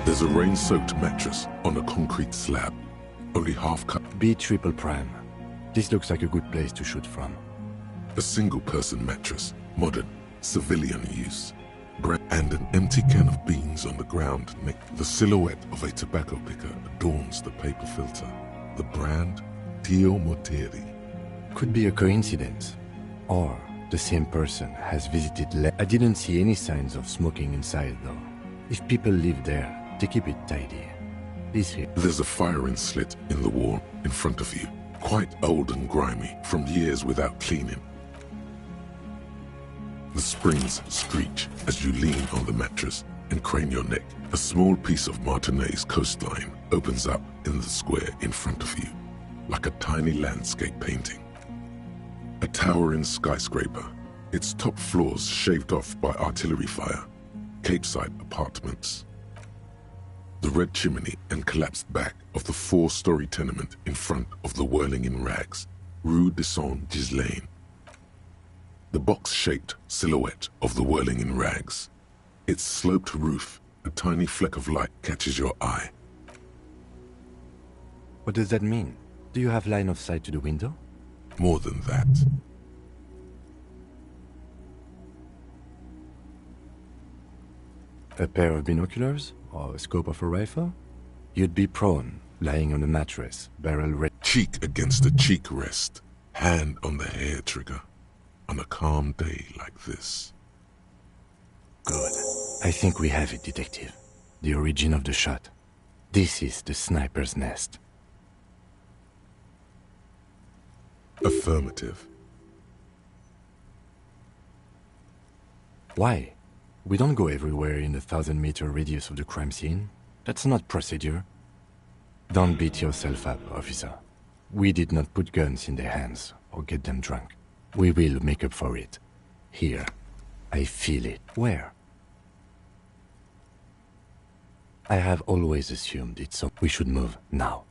There's a rain-soaked mattress on a concrete slab, only half cut. B triple prime. This looks like a good place to shoot from. A single-person mattress, modern, civilian use. Bread and an empty can of beans on the ground. The silhouette of a tobacco picker adorns the paper filter. The brand, Tio Morteri. Could be a coincidence. Or the same person has visited I didn't see any signs of smoking inside, though. If people live there, they keep it tidy. There's a firing slit in the wall in front of you. Quite old and grimy, from years without cleaning. The springs screech as you lean on the mattress and crane your neck. A small piece of Martinez coastline opens up in the square in front of you, like a tiny landscape painting. A towering skyscraper, its top floors shaved off by artillery fire. Capeside apartments. The red chimney and collapsed back of the 4-story tenement in front of the Whirling in Rags, Rue de Saint-Ghislain. The box-shaped silhouette of the Whirling in Rags. Its sloped roof, a tiny fleck of light catches your eye. What does that mean? Do you have line of sight to the window? More than that. A pair of binoculars? Or a scope of a rifle? You'd be prone, lying on a mattress, barrel ready. Cheek against a cheek rest, hand on the hair trigger, on a calm day like this. Good. I think we have it, Detective. The origin of the shot. This is the sniper's nest. Affirmative. Why? We don't go everywhere in a 1,000-meter radius of the crime scene. That's not procedure. Don't beat yourself up, officer. We did not put guns in their hands or get them drunk. We will make up for it. Here. I feel it. Where? I have always assumed it's so. We should move now.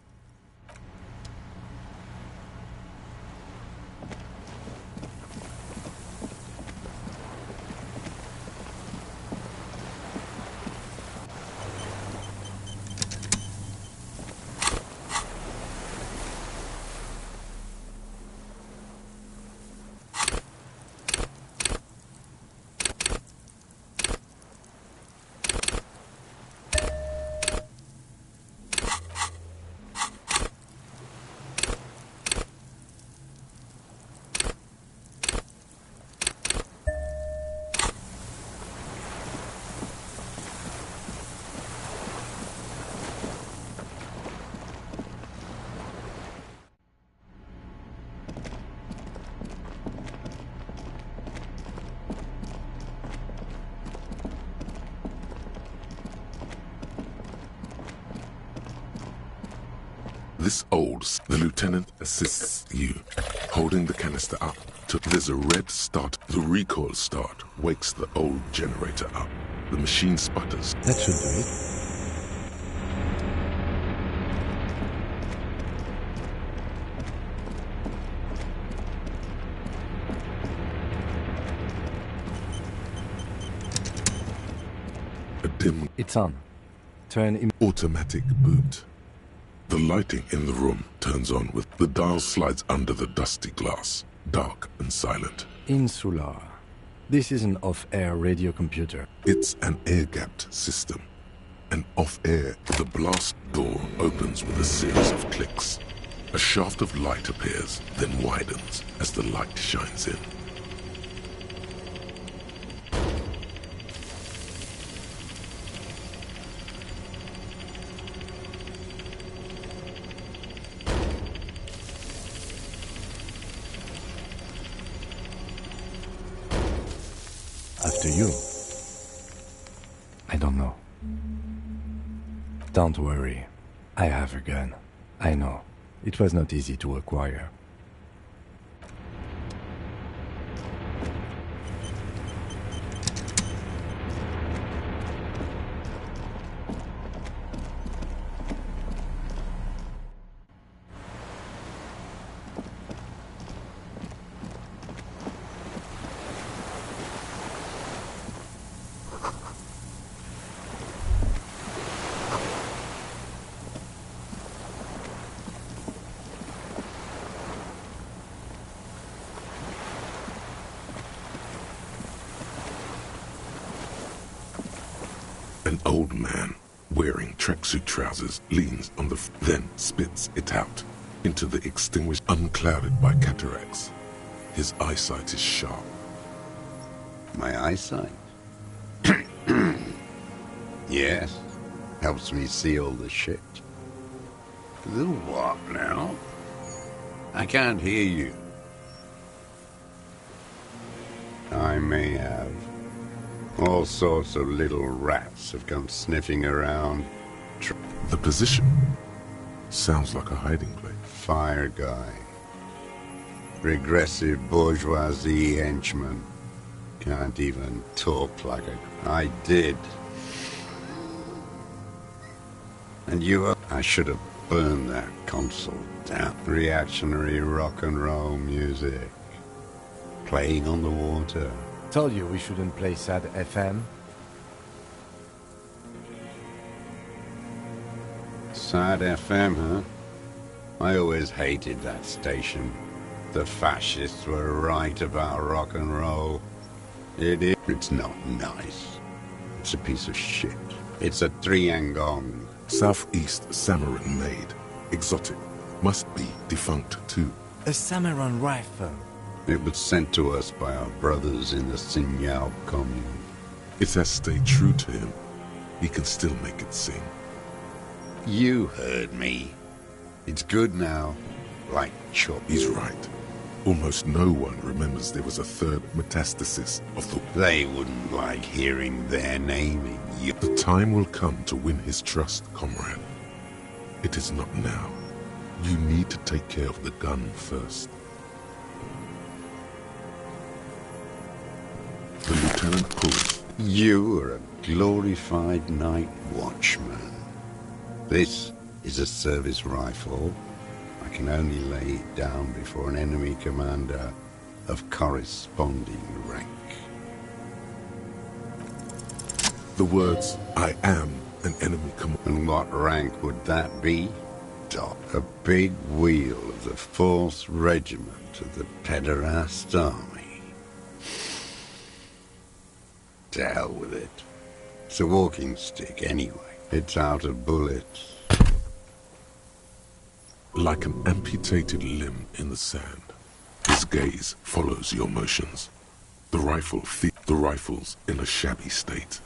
The lieutenant assists you, holding the canister up. There's a red start. The recoil start wakes the old generator up. The machine sputters. That should do it. A dim... It's on. Turn... Automatic boot. The lighting in the room turns on with the dial slides under the dusty glass, dark and silent. Insular. This is an off-air radio computer. It's an air-gapped system. And off-air, the blast door opens with a series of clicks. A shaft of light appears, then widens as the light shines in. After you. I don't know. Don't worry. I have a gun. I know. It was not easy to acquire. An old man, wearing tracksuit trousers, leans on the then spits it out into the extinguished, unclouded by cataracts. His eyesight is sharp. My eyesight? Yes. Helps me see all the shit. The what now? I can't hear you. I may have. All sorts of little rats have come sniffing around. The position sounds like a hiding place. Fire guy. Regressive bourgeoisie henchman. Can't even talk like a... I did. And you... I should have burned that console down. Reactionary rock and roll music. Playing on the water. Told you we shouldn't play sad FM. Sad FM, huh? I always hated that station. The fascists were right about rock and roll. It's not nice. It's a piece of shit. It's a triangong. Southeast Samaran made. Exotic. Must be defunct too. A Samaran rifle. It was sent to us by our brothers in the Signal commune. It has stayed true to him. He can still make it sing. You heard me. It's good now. Like chop. He's right. Almost no one remembers there was a third metastasis of the... They wouldn't like hearing their name in you. The time will come to win his trust, comrade. It is not now. You need to take care of the gun first. The lieutenant pulls. You are a glorified night watchman. This is a service rifle. I can only lay it down before an enemy commander of corresponding rank. The words, "I am an enemy commander." And what rank would that be? Doc, a big wheel of the 4th Regiment of the Pederast Army. To hell with it. It's a walking stick anyway. It's out of bullets. Like an amputated limb in the sand, his gaze follows your motions. The rifle's in a shabby state,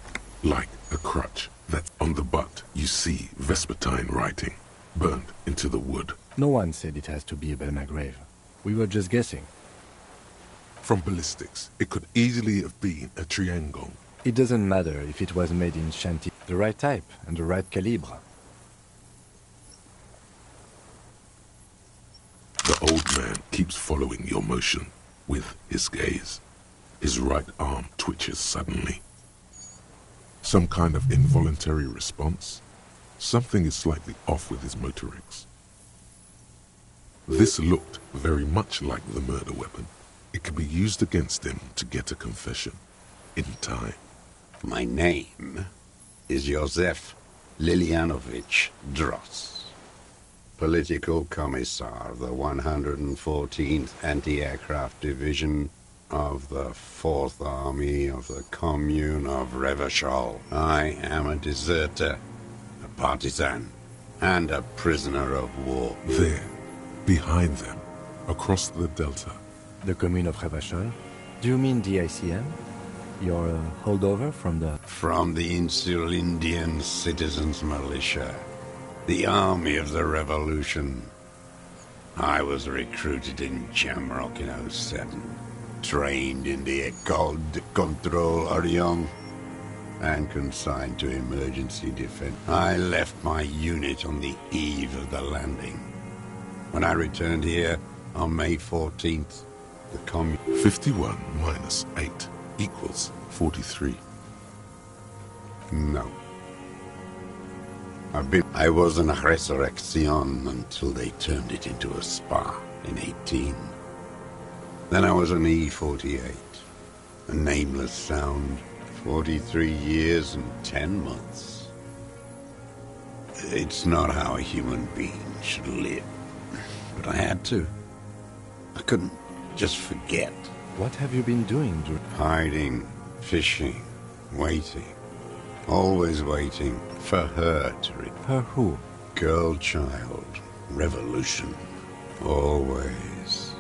like a crutch that's on the butt. You see Vespertine writing, burned into the wood. No one said it has to be a Belmagrave. We were just guessing. From ballistics, it could easily have been a triangle. It doesn't matter if it was made in Shanty. The right type and the right calibre. The old man keeps following your motion with his gaze. His right arm twitches suddenly. Some kind of involuntary response. Something is slightly off with his motorics. This looked very much like the murder weapon. It could be used against him to get a confession in time. My name is Josef Lilianovich Dross. Political Commissar of the 114th Anti-Aircraft Division of the 4th Army of the Commune of Revachol. I am a deserter, a partisan, and a prisoner of war. There, behind them, across the delta. The Commune of Revachol? Do you mean the ICM? Your holdover from the... From the Insular Indian Citizens Militia. The Army of the Revolution. I was recruited in Jamrock in 07. Trained in the École de Contrôle Orion. And consigned to emergency defense. I left my unit on the eve of the landing. When I returned here on May 14th, the commune... 51 minus 8 equals 43. No. I was an resurrection until they turned it into a spa in 18. Then I was an E-48, a nameless sound, 43 years and 10 months. It's not how a human being should live, but I had to. I couldn't just forget. What have you been doing, Drew? Hiding, fishing, waiting. Always waiting for her to return. Her who? Girl child. Revolution. Always.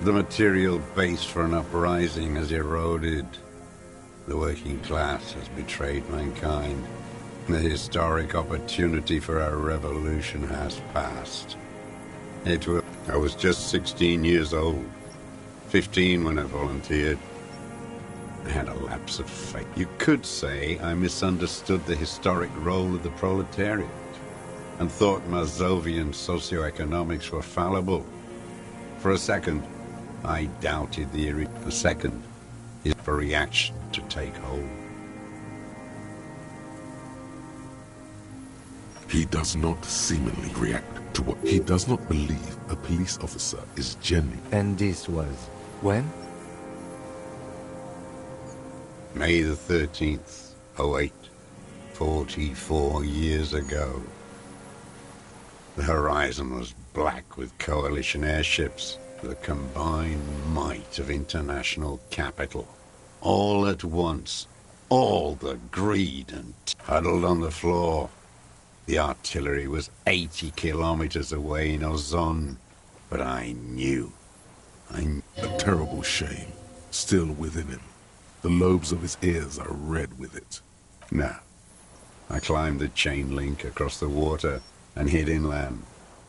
The material base for an uprising has eroded. The working class has betrayed mankind. The historic opportunity for a revolution has passed. I was just 16 years old. 15 when I volunteered. I had a lapse of faith. You could say I misunderstood the historic role of the proletariat and thought Mazovian socioeconomics were fallible. For a second, I doubted the second is for reaction to take hold. He does not seemingly react to what he does not believe a police officer is genuine. And this was when? May the 13th, 08, 44 years ago. The horizon was black with coalition airships, the combined might of international capital. All at once, all the greed and huddled on the floor. The artillery was 80 kilometers away in Ozon, but I knew. A terrible shame, still within him. The lobes of his ears are red with it. No. I climbed the chain link across the water and hid inland.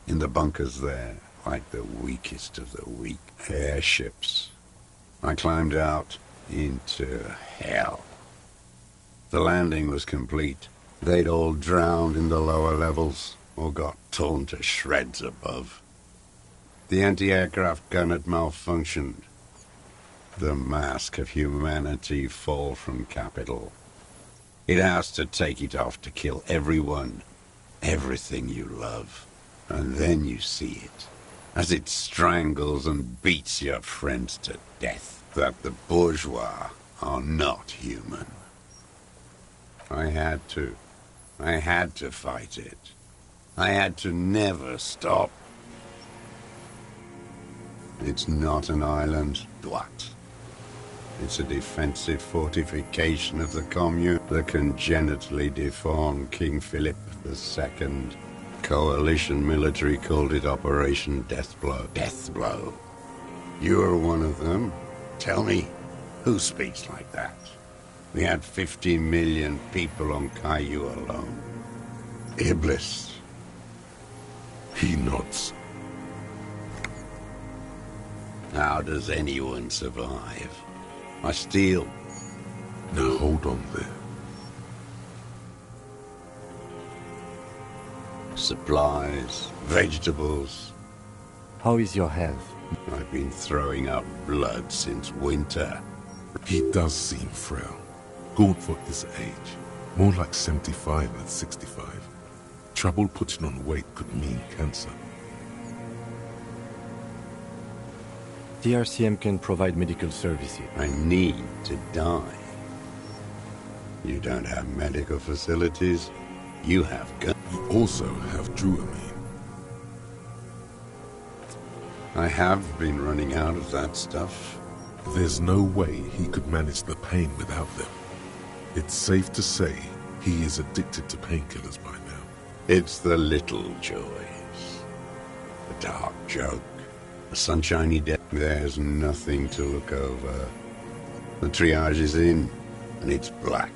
In the bunkers there, like the weakest of the weak. Airships. I climbed out into hell. The landing was complete. They'd all drowned in the lower levels, or got torn to shreds above. The anti-aircraft gun had malfunctioned. The mask of humanity fall from Capital. It has to take it off to kill everyone, everything you love. And then you see it, as it strangles and beats your friends to death, that the bourgeois are not human. I had to fight it. I had to never stop. It's not an island, what? It's a defensive fortification of the Commune. The congenitally deformed King Philip II. Coalition military called it Operation Deathblow. Deathblow. You're one of them. Tell me, who speaks like that? We had 50 million people on Caillou alone. Iblis. He nods. How does anyone survive? I steal. Now hold on there. Supplies, vegetables. How is your health? I've been throwing up blood since winter. He does seem frail. Gaunt for his age. More like 75 than 65. Trouble putting on weight could mean cancer. The RCM can provide medical services. I need to die. You don't have medical facilities. You have guns. You also have Druamine. I have been running out of that stuff. There's no way he could manage the pain without them. It's safe to say he is addicted to painkillers by now. It's the little joys. A dark joke. A sunshiny day. There's nothing to look over. The triage is in, and it's black.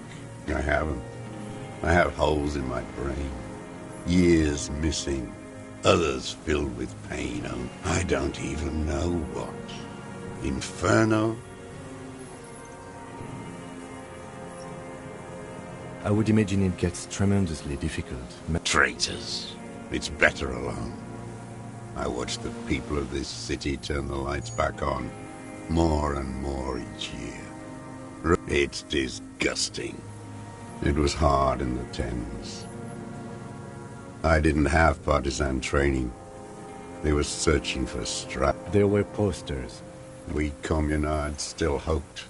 I haven't. I have holes in my brain. Years missing. Others filled with pain. Oh, I don't even know what. Inferno? I would imagine it gets tremendously difficult. Traitors. It's better alone. I watch the people of this city turn the lights back on more and more each year. It's disgusting. It was hard in the Thames. I didn't have partisan training. They were searching for strife. There were posters. We communards still hoped,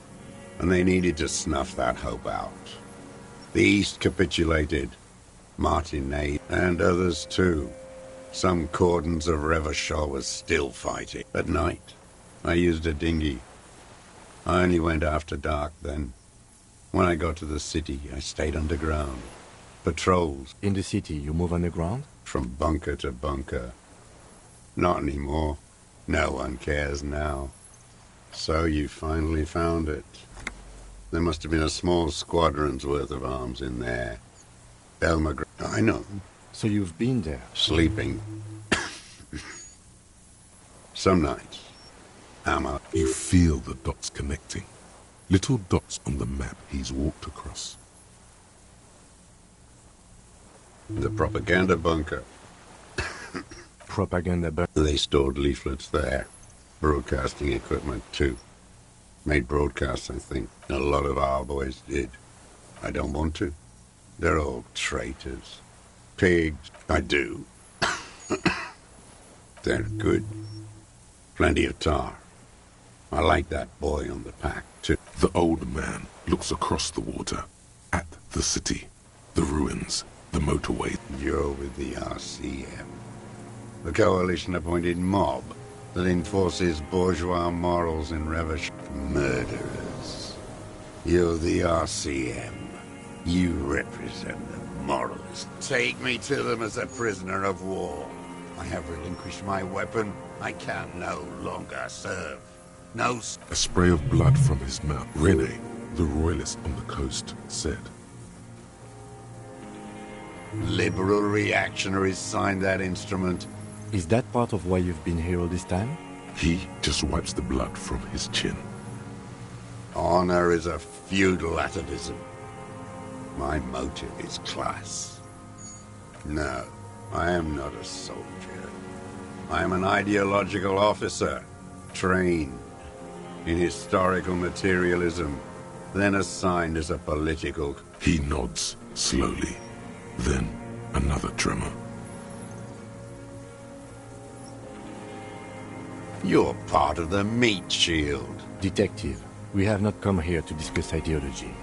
and they needed to snuff that hope out. The East capitulated. Martinet and others too. Some cordons of Revachol was still fighting. At night, I used a dinghy. I only went after dark then. When I got to the city, I stayed underground. Patrols. In the city, you move underground? From bunker to bunker. Not anymore. No one cares now. So you finally found it. There must have been a small squadron's worth of arms in there. Belmagra. I know. So you've been there? Sleeping. Some nights. Ammo. You feel the dots connecting. Little dots on the map he's walked across. The propaganda bunker. Propaganda bunker? They stored leaflets there. Broadcasting equipment, too. Made broadcasts, I think. A lot of our boys did. I don't want to. They're all traitors. Pigs. I do. They're good. Plenty of tar. I like that boy on the pack, too. The old man looks across the water, at the city, the ruins, the motorway. You're with the RCM. The coalition-appointed mob that enforces bourgeois morals in Revish. Murderers. You're the RCM. You represent the moralists. Take me to them as a prisoner of war. I have relinquished my weapon. I can no longer serve. No. A spray of blood from his mouth. Rene, the royalist on the coast, said. Liberal reactionaries signed that instrument. Is that part of why you've been here all this time? He just wipes the blood from his chin. Honor is a feudal atavism. My motive is class. No, I am not a soldier. I am an ideological officer, trained in historical materialism, then assigned as a political... He nods slowly, then another tremor. You're part of the meat shield. Detective, we have not come here to discuss ideology.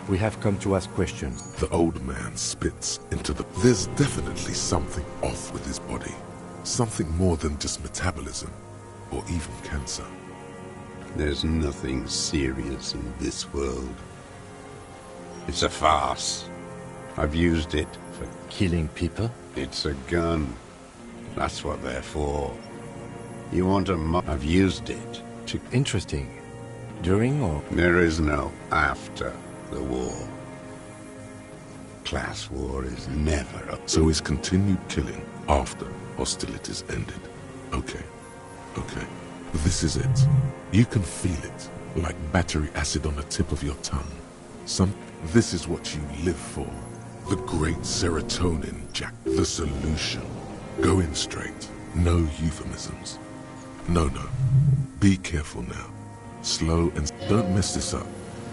We have come to ask questions. The old man spits into the... There's definitely something off with his body. Something more than just metabolism, or even cancer. There's nothing serious in this world. It's a farce. I've used it for... Killing people? It's a gun. That's what they're for. You want a I've used it to... Interesting. During or... There is no after the war. Class war is never a... So is continued killing after hostilities ended. Okay. Okay. This is it. You can feel it, like battery acid on the tip of your tongue. This is what you live for. The great serotonin, Jack. The solution. Go in straight. No euphemisms. No. Be careful now. Slow and... Don't mess this up.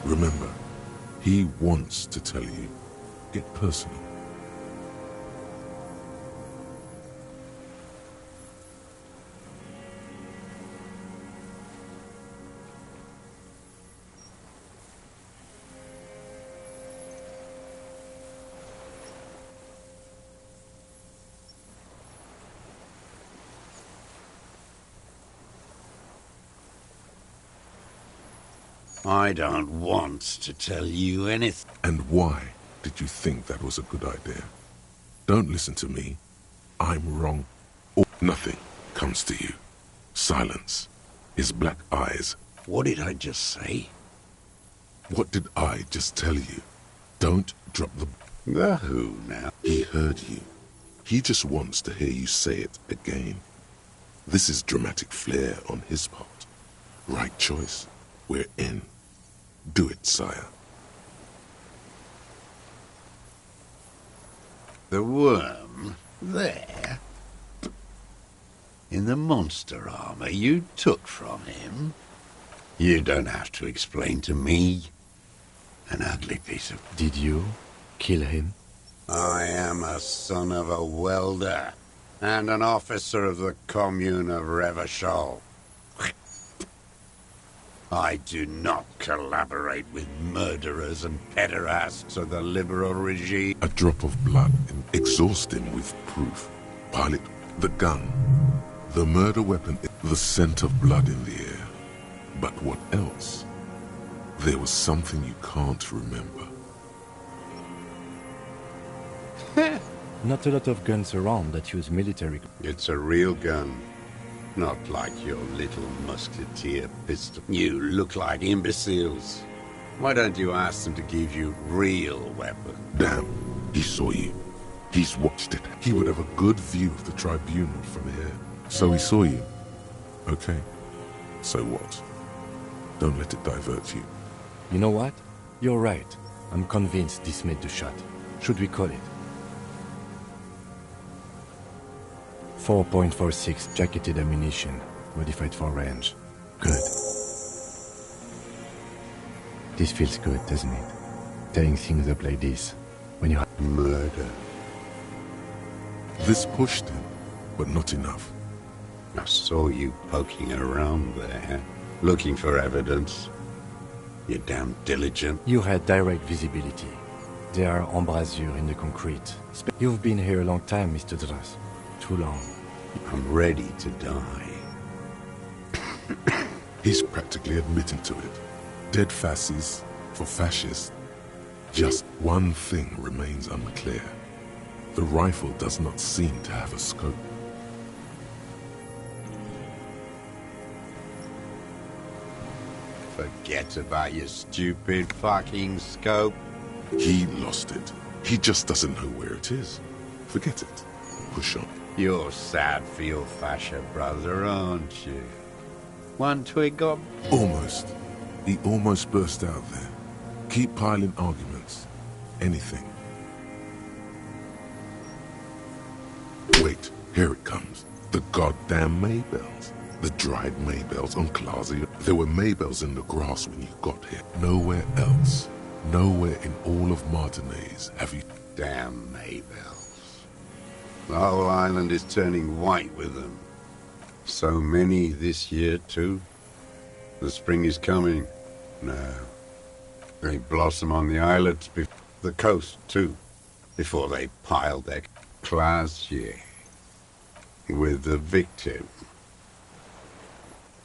Remember, he wants to tell you. Get personal. I don't want to tell you anything. And why did you think that was a good idea? Don't listen to me. I'm wrong. Or nothing comes to you. Silence. His black eyes. What did I just say? What did I just tell you? Don't drop the... The who now? He heard you. He just wants to hear you say it again. This is dramatic flair on his part. Right choice. We're in. Do it, sire. The worm there? In the monster armor you took from him? You don't have to explain to me. An ugly piece of... Did you kill him? I am a son of a welder and an officer of the commune of Revachol. I do not collaborate with murderers and pederasts of the liberal regime. A drop of blood. Exhaust him with proof. Pilot, the gun, the murder weapon, the scent of blood in the air. But what else? There was something you can't remember. Not a lot of guns around that use military... It's a real gun. Not like your little musketeer pistol. You look like imbeciles. Why don't you ask them to give you real weapons? Damn, he saw you. He's watched it. He would have a good view of the tribunal from here. So he saw you. Okay. So what? Don't let it divert you. You know what? You're right. I'm convinced this made the shot. Should we call it? 4.46 jacketed ammunition, modified for range. Good. This feels good, doesn't it? Tearing things up like this, when you have... Murder. This pushed him, but not enough. I saw you poking around there, looking for evidence. You're damn diligent. You had direct visibility. There are embrasures in the concrete. You've been here a long time, Mr. Dras. Too long. I'm ready to die. He's practically admitting to it. Dead fascists for fascists. Just one thing remains unclear. The rifle does not seem to have a scope. Forget about your stupid fucking scope. He lost it. He just doesn't know where it is. Forget it. push on. You're sad for your fascia brother, aren't you? One twig got... Almost. He almost burst out there. Keep piling arguments. Anything. Wait, here it comes. The goddamn Maybells. The dried Maybells on Clausia. There were Maybells in the grass when you got here. Nowhere else. Nowhere in all of Martinez have you... Damn Maybells. The whole island is turning white with them. So many this year, too. The spring is coming. No. They blossom on the islets, the coast, too, before they pile their Clausia with the victim.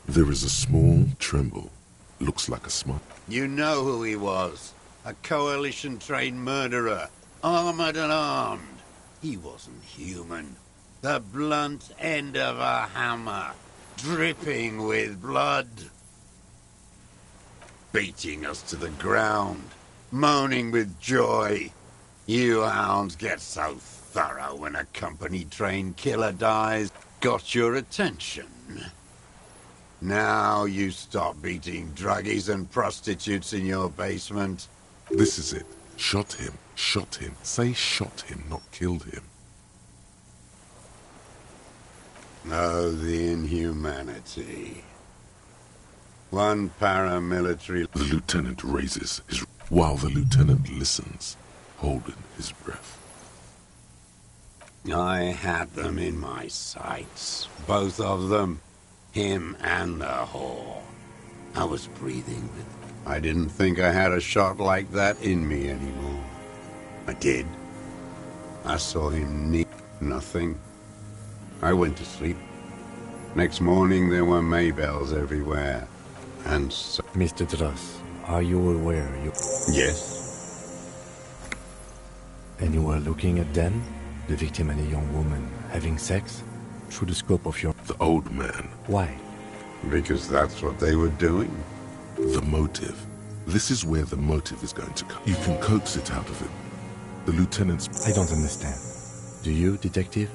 There is a small tremble. Looks like a smut. You know who he was. A coalition-trained murderer. Armored and armed. He wasn't human. The blunt end of a hammer. Dripping with blood. Beating us to the ground. Moaning with joy. You hounds get so thorough when a company-trained killer dies. Got your attention. Now you stop beating druggies and prostitutes in your basement. This is it. Shot him. Shot him. Say shot him, not killed him. Oh, the inhumanity. One paramilitary... The lieutenant raises his... While the lieutenant listens, holding his breath. I had them in my sights. Both of them. Him and the whore. I was breathing with... I didn't think I had a shot like that in me anymore. I did. I saw him need nothing. I went to sleep. Next morning there were Maybells everywhere. And so... Mr. Dross, are you aware you... Yes. And you were looking at them? The victim and a young woman having sex? Through the scope of your... The old man. Why? Because that's what they were doing. The motive. This is where the motive is going to come. You can coax it out of him. The lieutenant's... I don't understand. Do you, detective?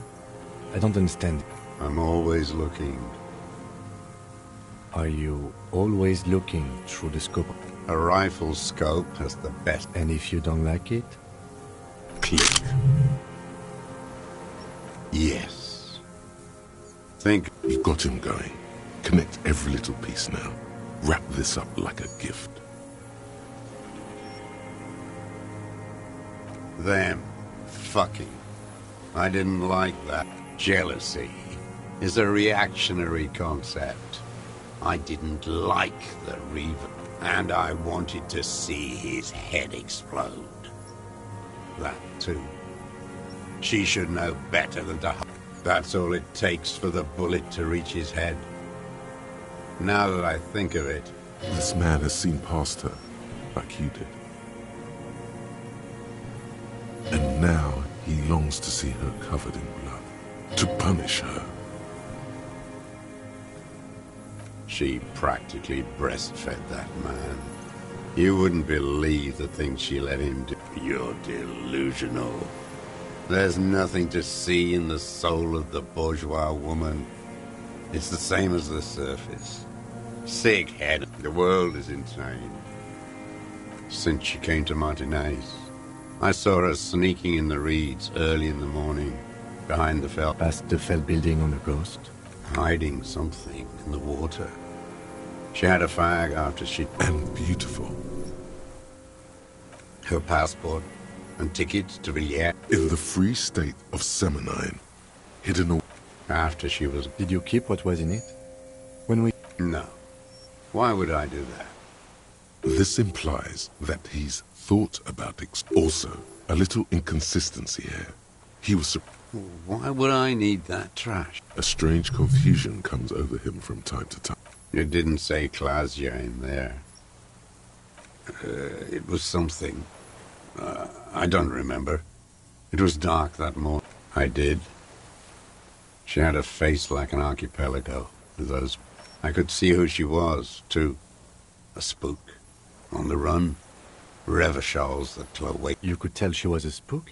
I don't understand. I'm always looking. Are you always looking through the scope? A rifle's scope has the best. And if you don't like it? Click. Yes. Think. You've got him going. Connect every little piece now. Wrap this up like a gift. Them. Fucking. I didn't like that. Jealousy is a reactionary concept. I didn't like the Reaver, and I wanted to see his head explode. That too. She should know better than to... That's all it takes for the bullet to reach his head. Now that I think of it... This man has seen past her, like you did. And now he longs to see her covered in blood. To punish her. She practically breastfed that man. You wouldn't believe the things she let him do. You're delusional. There's nothing to see in the soul of the bourgeois woman. It's the same as the surface. Sick head. The world is insane. Since she came to Martinez, I saw her sneaking in the reeds early in the morning, behind the fell. Past the fell building on the coast? Hiding something in the water. She had a fag after she... And beautiful. Her passport and tickets to Villiers. In the free state of Seminine, hidden away. After she was... Did you keep what was in it? When we... No. Why would I do that? This implies that he's thought about it. Also, a little inconsistency here. He was... Why would I need that trash? A strange confusion comes over him from time to time. You didn't say Clausia in there. It was something. I don't remember. It was dark that morning. I did. She had a face like an archipelago, with those... I could see who she was, too. A spook. On the run. Revachals that wait. You could tell she was a spook?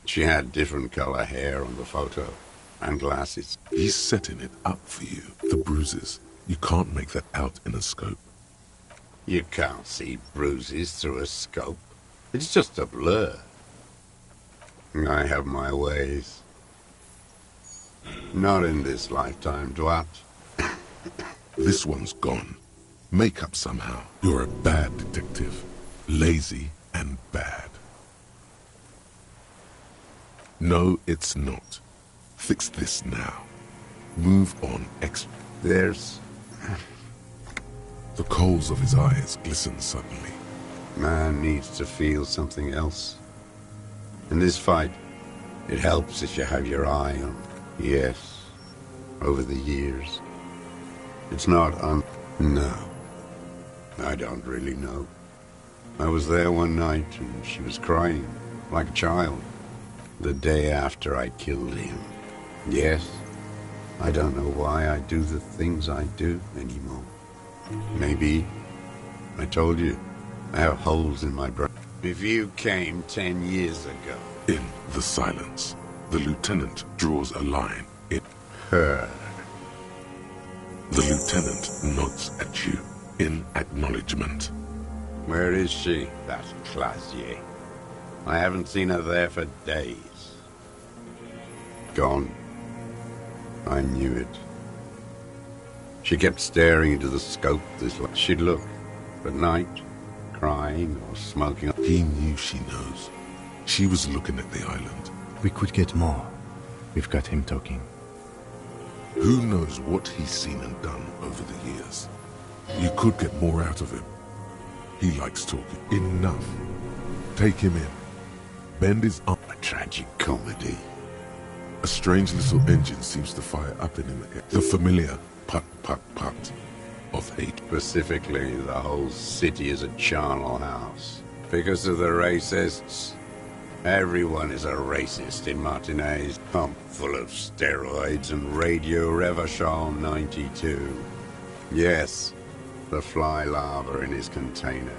She had different color hair on the photo, and glasses. He's setting it up for you. The bruises. You can't make that out in a scope. You can't see bruises through a scope. It's just a blur. I have my ways. Not in this lifetime, Dwat. This one's gone. Make up somehow. You're a bad detective. Lazy and bad. No, it's not. Fix this now. Move on. There's... The coals of his eyes glisten suddenly. Man needs to feel something else. In this fight, it helps if you have your eye on... Yes, over the years. It's not No. I don't really know. I was there one night and she was crying, like a child. The day after I killed him. Yes, I don't know why I do the things I do anymore. Maybe, I told you, I have holes in my brain. If you came 10 years ago... In the silence, the lieutenant draws a line. In her. The lieutenant nods at you in acknowledgement. Where is she, that Clasier? I haven't seen her there for days. Gone. I knew it. She kept staring into the scope this way. She'd look at night, crying or smoking. He knew she knows. She was looking at the island. We could get more. We've got him talking. Who knows what he's seen and done over the years? You could get more out of him. He likes talking. Enough. Take him in. Bend his arm. A tragic comedy. A strange little engine seems to fire up in him. The familiar put, put, put of hate. Specifically, the whole city is a charnel house. Because of the racists. Everyone is a racist in Martinez. Pump full of steroids and Radio Revachol 92. Yes, the fly larva in his container.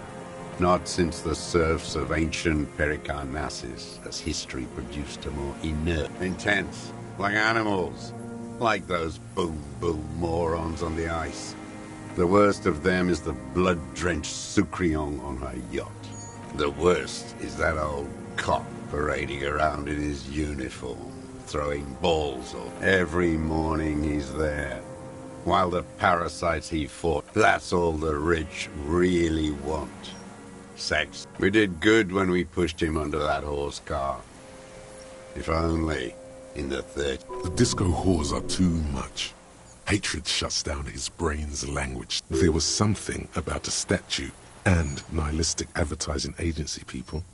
Not since the serfs of ancient Pericarnassus has history produced a more inert, intense, like animals, like those boom-boom morons on the ice. The worst of them is the blood-drenched Sucrion on her yacht. The worst is that old cop parading around in his uniform, throwing balls off. Every morning he's there, while the parasites he fought, that's all the rich really want. Sex. We did good when we pushed him under that horse car. If only in the 30s. The disco whores are too much. Hatred shuts down his brain's language. There was something about a statue and nihilistic advertising agency people.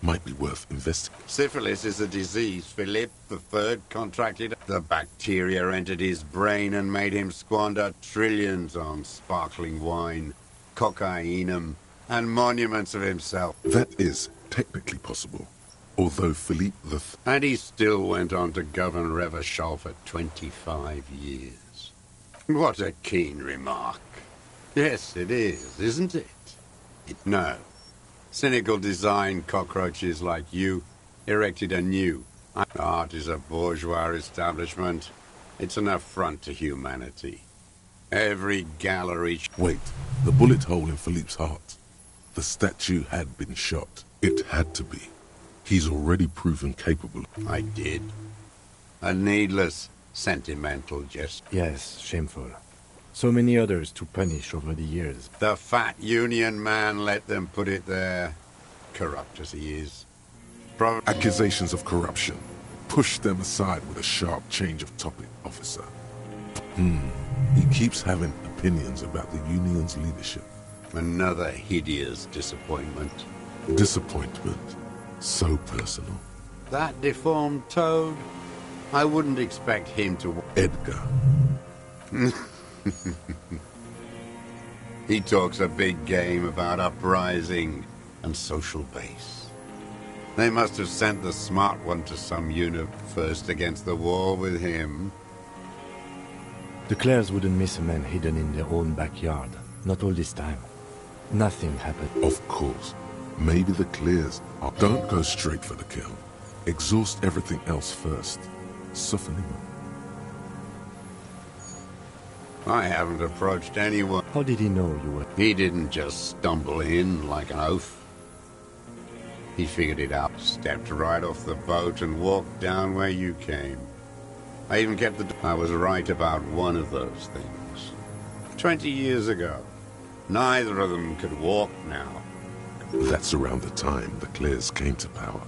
Might be worth investigating. Syphilis is a disease Philip III contracted. The bacteria entered his brain and made him squander trillions on sparkling wine, cocainum, and monuments of himself. That is technically possible, although Philippe III... And he still went on to govern Revachol for 25 years. What a keen remark. Yes, it is, isn't it? No. Cynical design cockroaches like you erected anew. Art is a bourgeois establishment. It's an affront to humanity. Every gallery... Wait, the bullet hole in Philippe's heart. The statue had been shot. It had to be. He's already proven capable. I did. A needless, sentimental gesture. Yes, shameful. So many others to punish over the years. The fat union man let them put it there. Corrupt as he is. Accusations of corruption. Push them aside with a sharp change of topic, officer. He keeps having opinions about the union's leadership. Another hideous disappointment. Disappointment. So personal. That deformed toad? I wouldn't expect him to... Edgar. He talks a big game about uprising and social base. They must have sent the smart one to some unit first against the wall with him. The Clares wouldn't miss a man hidden in their own backyard. Not all this time. Nothing happened. Of course. Maybe the Clares are... Don't go straight for the kill. Exhaust everything else first. Soften him up. I haven't approached anyone. How did he know you were? He didn't just stumble in like an oaf. He figured it out, stepped right off the boat and walked down where you came. I even kept the... I was right about one of those things. 20 years ago. Neither of them could walk now. That's around the time the Clears came to power.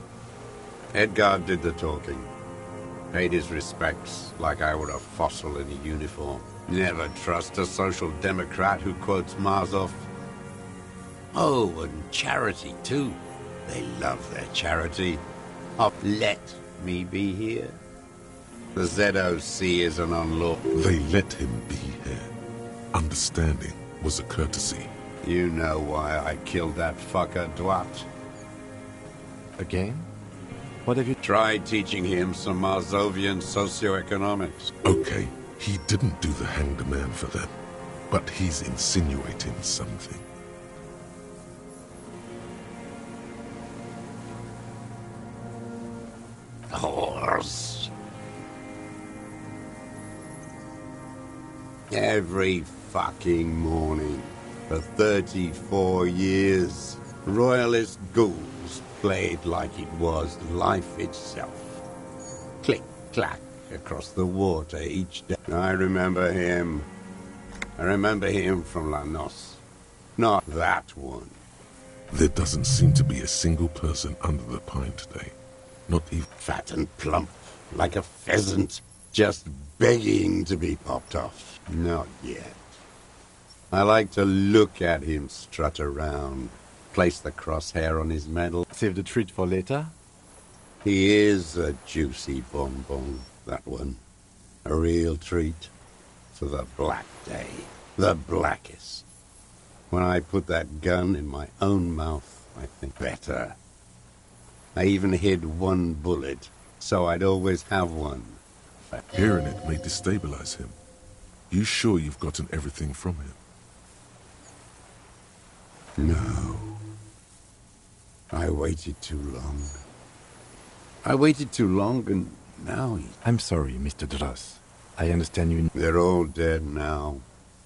Edgar did the talking. Paid his respects like I were a fossil in a uniform. Never trust a social democrat who quotes Marzoff. Oh, and charity, too. They love their charity. Oh, let me be here. The ZOC is an unlawful... They let him be here. Understanding was a courtesy. You know why I killed that fucker, Dwat. Again? What have you... Tried teaching him some Marzovian socioeconomics. Okay, he didn't do the hanged man for them, but he's insinuating something. Horse. Every fucking morning for 34 years, royalist ghouls played like it was life itself. Click, clack across the water each day. I remember him from La Noce. Not that one. There doesn't seem to be a single person under the pine today. Not even... Fat and plump, like a pheasant, just begging to be popped off. Not yet. I like to look at him strut around, place the crosshair on his medal. Save the treat for later? He is a juicy bonbon, that one. A real treat for the black day. The blackest. When I put that gun in my own mouth, I think better. I even hid one bullet, so I'd always have one. Hearing it may destabilize him. You sure you've gotten everything from him? No. I waited too long. I waited too long, and now he... I'm sorry, Mr. Dross. I understand you... They're all dead now.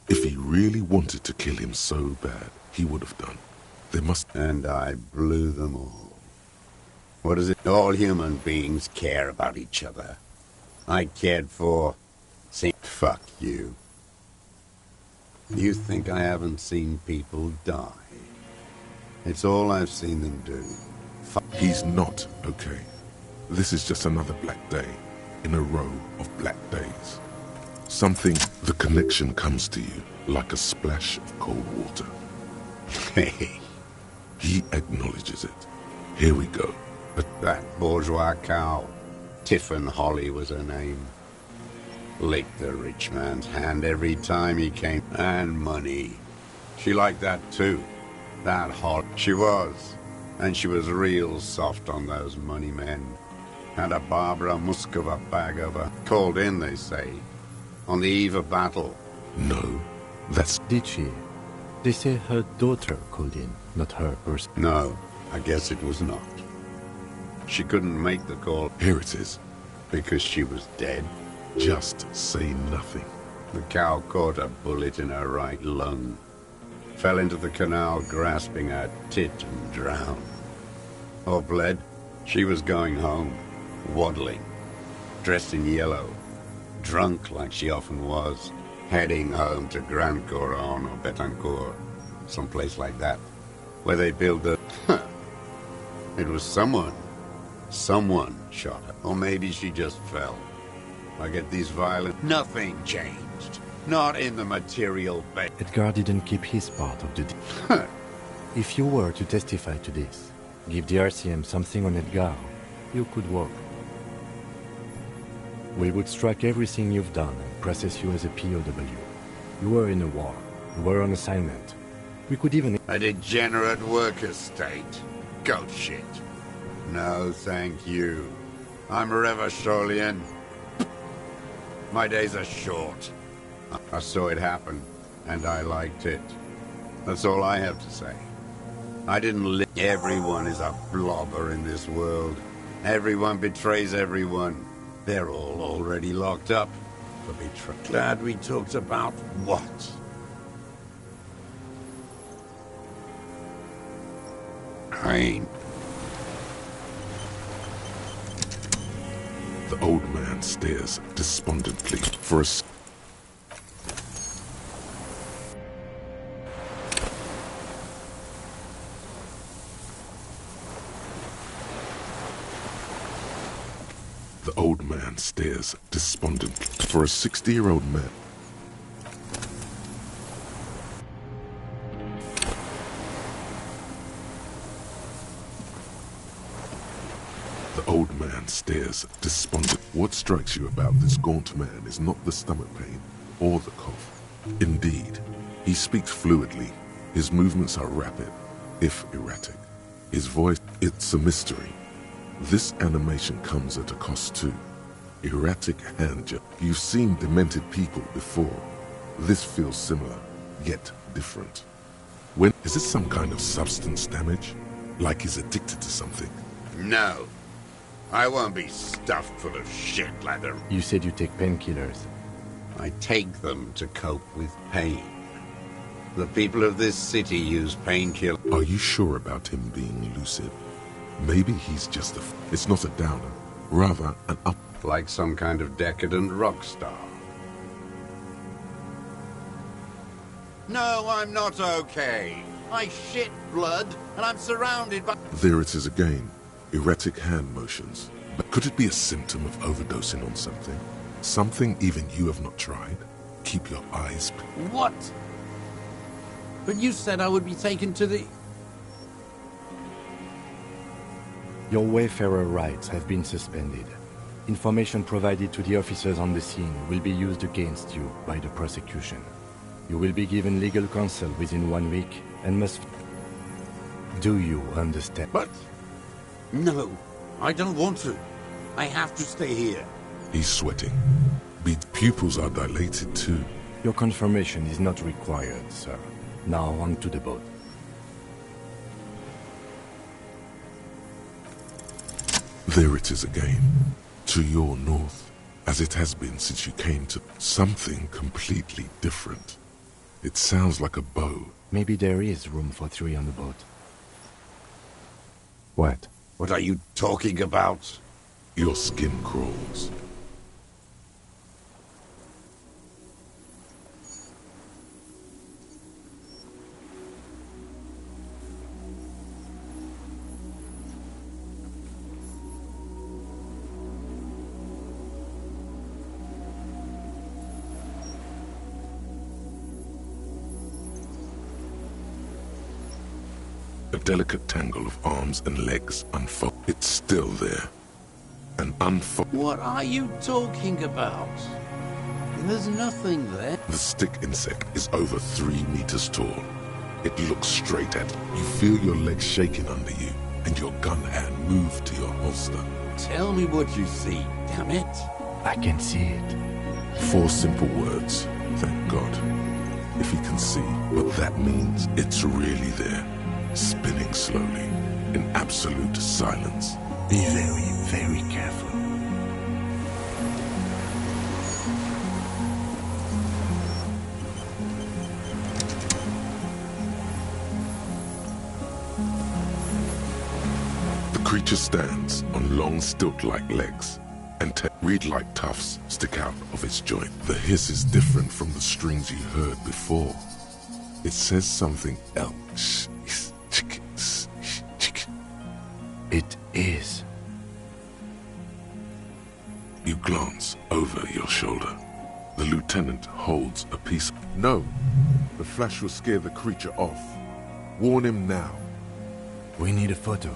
If he really wanted to kill him so bad, he would have done. There must... And I blew them all. What is it? All human beings care about each other. I cared for... Fuck you. You think I haven't seen people die? It's all I've seen them do. He's not okay. This is just another black day in a row of black days. Something, the connection comes to you like a splash of cold water. Hey. He acknowledges it. Here we go. That bourgeois cow, Tiffin Holly was her name. Licked the rich man's hand every time he came. And money. She liked that too. That hot. She was. And she was real soft on those money men. Had a Barbara Muskova bag of her. Called in, they say. On the eve of battle. No, that's... Did she? They say her daughter called in, not her person. No, I guess it was not. She couldn't make the call. Here it is. Because she was dead. Just say nothing. The cow caught a bullet in her right lung. Fell into the canal grasping her tit and drowned. Or bled. She was going home, waddling, dressed in yellow, drunk like she often was, heading home to Grand Couronne or Betancourt, someplace like that, where they build a... It was someone. Someone shot her. Or maybe she just fell. I get these violent... Nothing changed. Not in the material bed. Edgar didn't keep his part of the deal. If you were to testify to this, give the RCM something on Edgar, you could work. We would strike everything you've done and process you as a POW. You were in a war. You were on assignment. We could even... A degenerate worker state. Goat shit. No, thank you. I'm Revacholian. My days are short. I saw it happen, and I liked it. That's all I have to say. I didn't live. Everyone is a blobber in this world. Everyone betrays everyone. They're all already locked up. But glad we talked about what? I ain't. The old man stares despondently for a The old man stares despondently for a 60-year-old man. The old man stares despondent. What strikes you about this gaunt man is not the stomach pain or the cough. Indeed, he speaks fluidly. His movements are rapid, if erratic. His voice, it's a mystery. This animation comes at a cost too. Erratic hand gesture. You've seen demented people before. This feels similar, yet different. Is this some kind of substance damage? Like he's addicted to something? No. I won't be stuffed full of shit like the... You said you take painkillers. I take them to cope with pain. The people of this city use painkillers. Are you sure about him being lucid? Maybe he's just it's not a downer, rather an up... Like some kind of decadent rock star. No, I'm not okay. I shit blood, and I'm surrounded by... There it is again. Erratic hand motions. But could it be a symptom of overdosing on something? Something even you have not tried? Keep your eyes... What? But you said I would be taken to the... Your Wayfarer rights have been suspended. Information provided to the officers on the scene will be used against you by the prosecution. You will be given legal counsel within 1 week and must... Do you understand? But... No, I don't want to. I have to stay here. He's sweating. Beat pupils are dilated too. Your confirmation is not required, sir. Now on to the boat. There it is again. To your north, as it has been since you came to something completely different. It sounds like a bow. Maybe there is room for 3 on the boat. What? What are you talking about? Your skin crawls. A delicate tangle of arms and legs unfold. It's still there. And unfold. What are you talking about? There's nothing there. The stick insect is over 3 meters tall. It looks straight at you. You feel your legs shaking under you, and your gun hand move to your holster. Tell me what you see, damn it. I can see it. 4 simple words. Thank God. If he can see what that means, it's really there. Spinning slowly, in absolute silence. Be very, very careful. The creature stands on long stilt-like legs, and reed-like tufts stick out of its joint. The hiss is different from the strings you heard before. It says something else. It is. You glance over your shoulder. The lieutenant holds a piece. No, the flash will scare the creature off. Warn him now. We need a photo.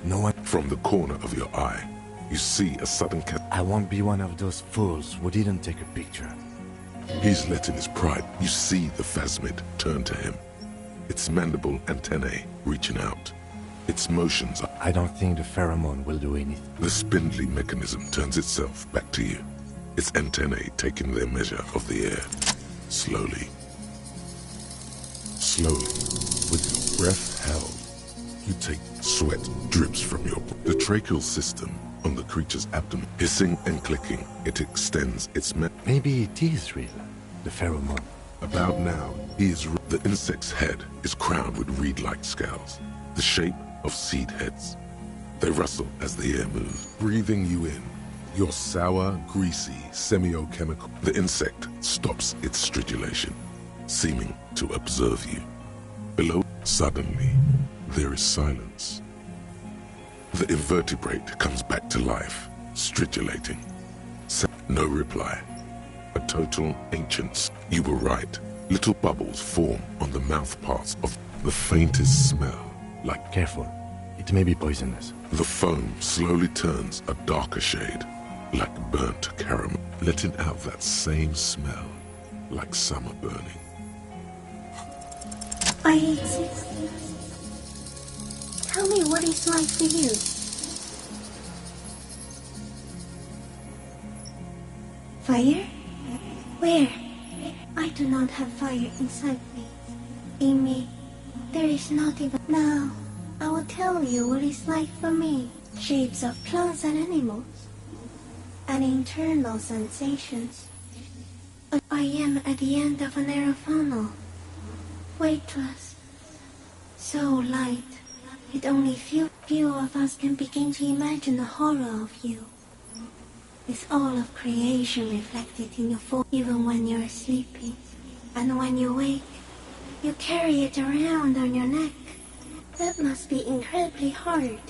No one... From the corner of your eye, you see a sudden I won't be one of those fools who didn't take a picture. He's letting his pride. You see the phasmid turn to him. Its mandible antennae reaching out. Its motions are... I don't think the pheromone will do anything. The spindly mechanism turns itself back to you. Its antennae taking their measure of the air. Slowly. Slowly. With your breath held, you take sweat drips from your... The tracheal system on the creature's abdomen. Hissing and clicking, it extends its Maybe it is real. The pheromone. About now, the insect's head is crowned with reed-like scales, the shape of seed heads. They rustle as the air moves, breathing you in. Your sour, greasy, semiochemical. The insect stops its stridulation, seeming to observe you. Below, suddenly, there is silence. The invertebrate comes back to life, stridulating. No reply. A total ancients. You were right. Little bubbles form on the mouthparts of the faintest smell, like Careful. It may be poisonous. the foam slowly turns a darker shade, like burnt caramel, letting out that same smell, like summer burning. I exist. Tell me what it's like for you. Fire? Where? I do not have fire inside me. In me, there is not even... Now, I will tell you what it's like for me. Shapes of plants and animals. And internal sensations. I am at the end of a narrow funnel. Weightless. So light. That only few of us can begin to imagine the horror of you. With all of creation reflected in your form, even when you're sleeping. And when you wake, you carry it around on your neck. That must be incredibly hard.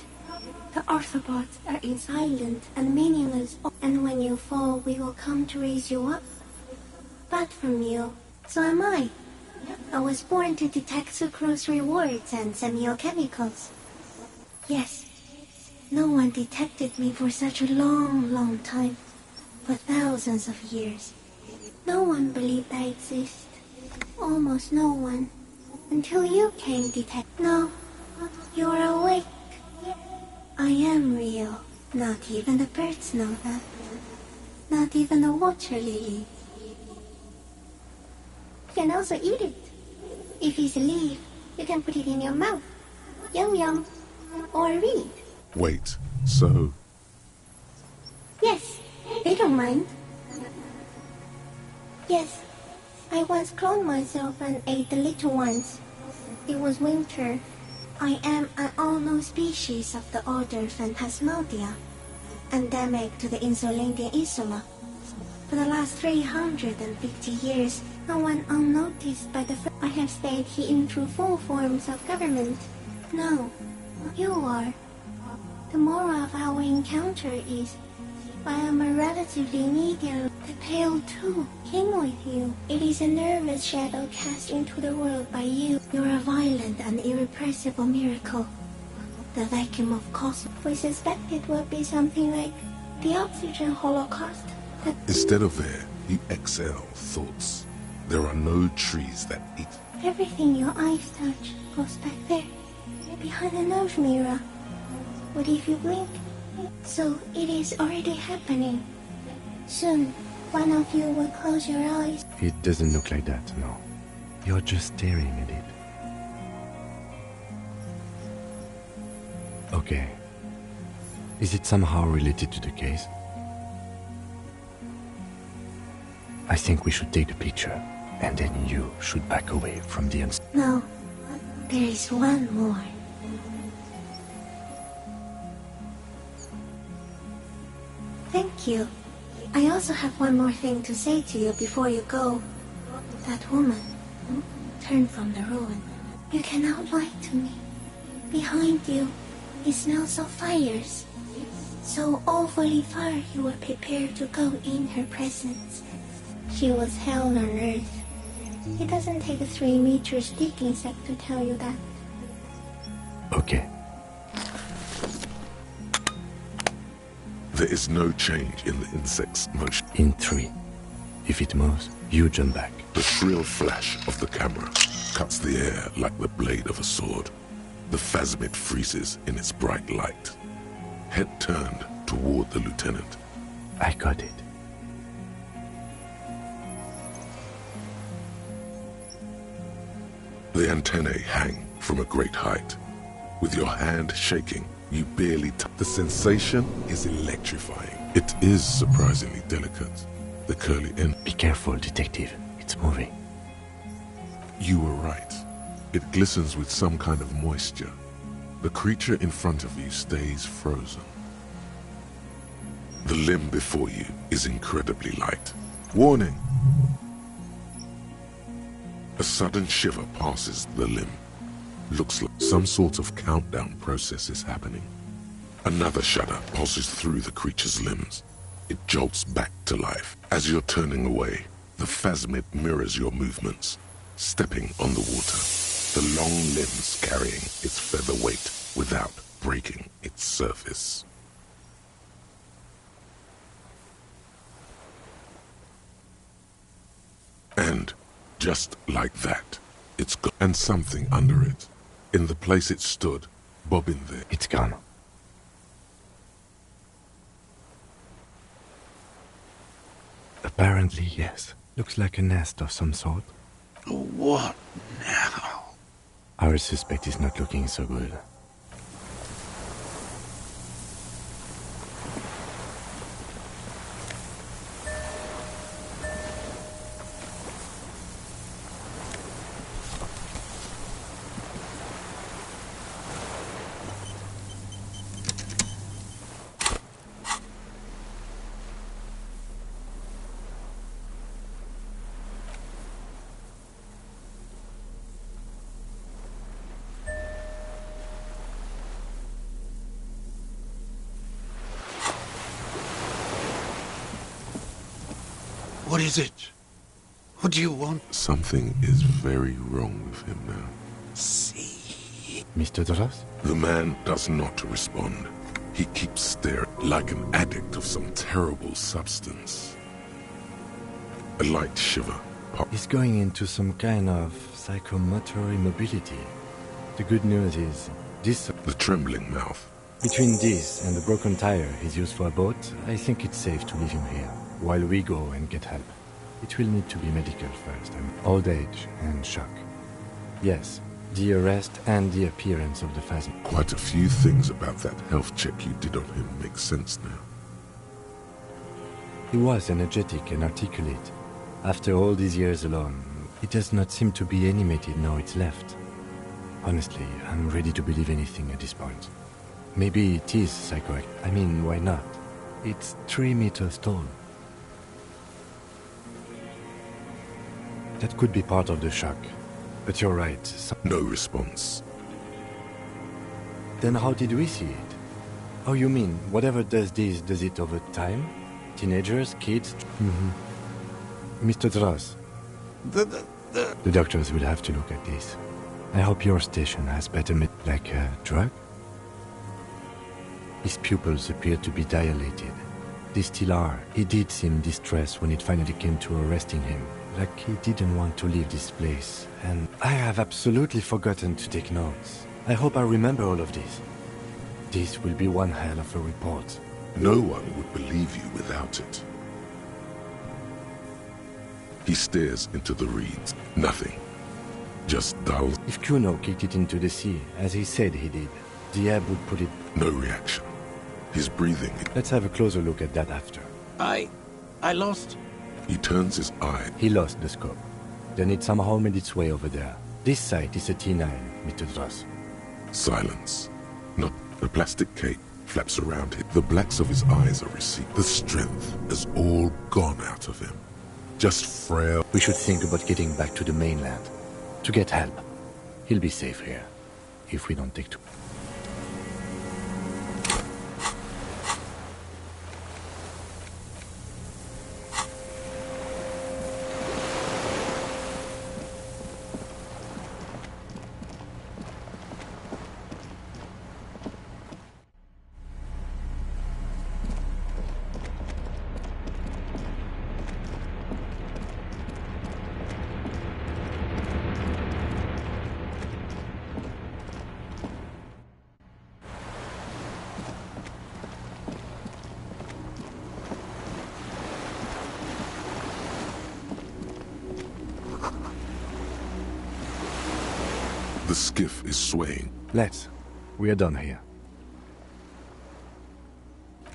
The arthropods are silent and meaningless, and when you fall, we will come to raise you up. But from you, so am I. I was born to detect sucrose rewards and semiochemicals. Yes, no one detected me for such a long time, for thousands of years. No one believed I exist. Almost no one. Until you came detect. No, you're awake. I am real. Not even the birds know that. Not even the water lily. You can also eat it. If it's a leaf, you can put it in your mouth. Yum yum. Or read. Wait, so... Yes, they don't mind. Yes, I once cloned myself and ate the little ones. It was winter. I am an unknown species of the order Phantasmadia, endemic to the Insulindia Insula. For the last 350 years, no one unnoticed by the I have stayed hidden through full forms of government. No, you are. The moral of our encounter is, I am a relatively medium. The pale too came with you. It is a nervous shadow cast into the world by you. You're a violent and irrepressible miracle. The vacuum of cosmos. We suspect it will be something like the oxygen holocaust. Instead of air, you exhale thoughts. There are no trees that eat. Everything your eyes touch goes back there, behind the nose mirror. What if you blink? So it is already happening. Soon, one of you will close your eyes. It doesn't look like that, no. You're just staring at it. Okay. Is it somehow related to the case? I think we should take the picture, and then you should back away from the No, there is one more. Thank you. I also have one more thing to say to you before you go. That woman turned from the ruin. You cannot lie to me. Behind you, it smells of fires. So awfully far you were prepared to go in her presence. She was hell on earth. It doesn't take a 3-meter stick insect to tell you that. Okay. There is no change in the insect's motion. In 3. If it moves, you jump back. The shrill flash of the camera cuts the air like the blade of a sword. The phasmid freezes in its bright light. Head turned toward the lieutenant. I got it. The antennae hang from a great height. With your hand shaking, You barely the sensation is electrifying. It is surprisingly delicate. The curly end. Be careful, detective. It's moving. You were right. It glistens with some kind of moisture. The creature in front of you stays frozen. The limb before you is incredibly light. Warning! A sudden shiver passes the limb. Looks like some sort of countdown process is happening. Another shudder passes through the creature's limbs. It jolts back to life. As you're turning away, the phasmid mirrors your movements, stepping on the water, the long limbs carrying its feather weight without breaking its surface. And just like that, it's gone. And something under it. In the place it stood, bobbing there. It's gone. Apparently, yes. Looks like a nest of some sort. What now? Our suspect is not looking so good. What is it? What do you want? Something is very wrong with him now. See? Mr. Dross? The man does not respond. He keeps staring like an addict of some terrible substance. A light shiver pops. He's going into some kind of psychomotor immobility. The good news is, the trembling mouth. Between this and the broken tire he's used for a boat, I think it's safe to leave him here, while we go and get help. It will need to be medical first, old age and shock. Yes, the arrest and the appearance of the phasm. Quite a few things about that health check you did on him make sense now. He was energetic and articulate. After all these years alone, it does not seem to be animated now it's left. Honestly, I'm ready to believe anything at this point. Maybe it is psychoactive. I mean, why not? It's 3 meters tall. That could be part of the shock. But you're right. No response. Then how did we see it? Oh, you mean, whatever does this, does it over time? Teenagers, kids? Mr. Dross. The doctors will have to look at this. I hope your station has better like a drug? His pupils appear to be dilated. They still are. He did seem distressed when it finally came to arresting him. Like he didn't want to leave this place. And I have absolutely forgotten to take notes. I hope I remember all of this. This will be one hell of a report. No one would believe you without it. He stares into the reeds. Nothing. Just dull. If Kuno kicked it into the sea, as he said he did, the ebb would put it... No reaction. He's breathing. Let's have a closer look at that after. I lost... He turns his eye. He lost the scope. Then it somehow made its way over there. This site is a T9, Mr. Dross. Silence. Not the plastic cape flaps around him. The blacks of his eyes are receding. The strength has all gone out of him. Just frail. We should think about getting back to the mainland. To get help. He'll be safe here. If we don't take too... The skiff is swaying. Let's. We are done here.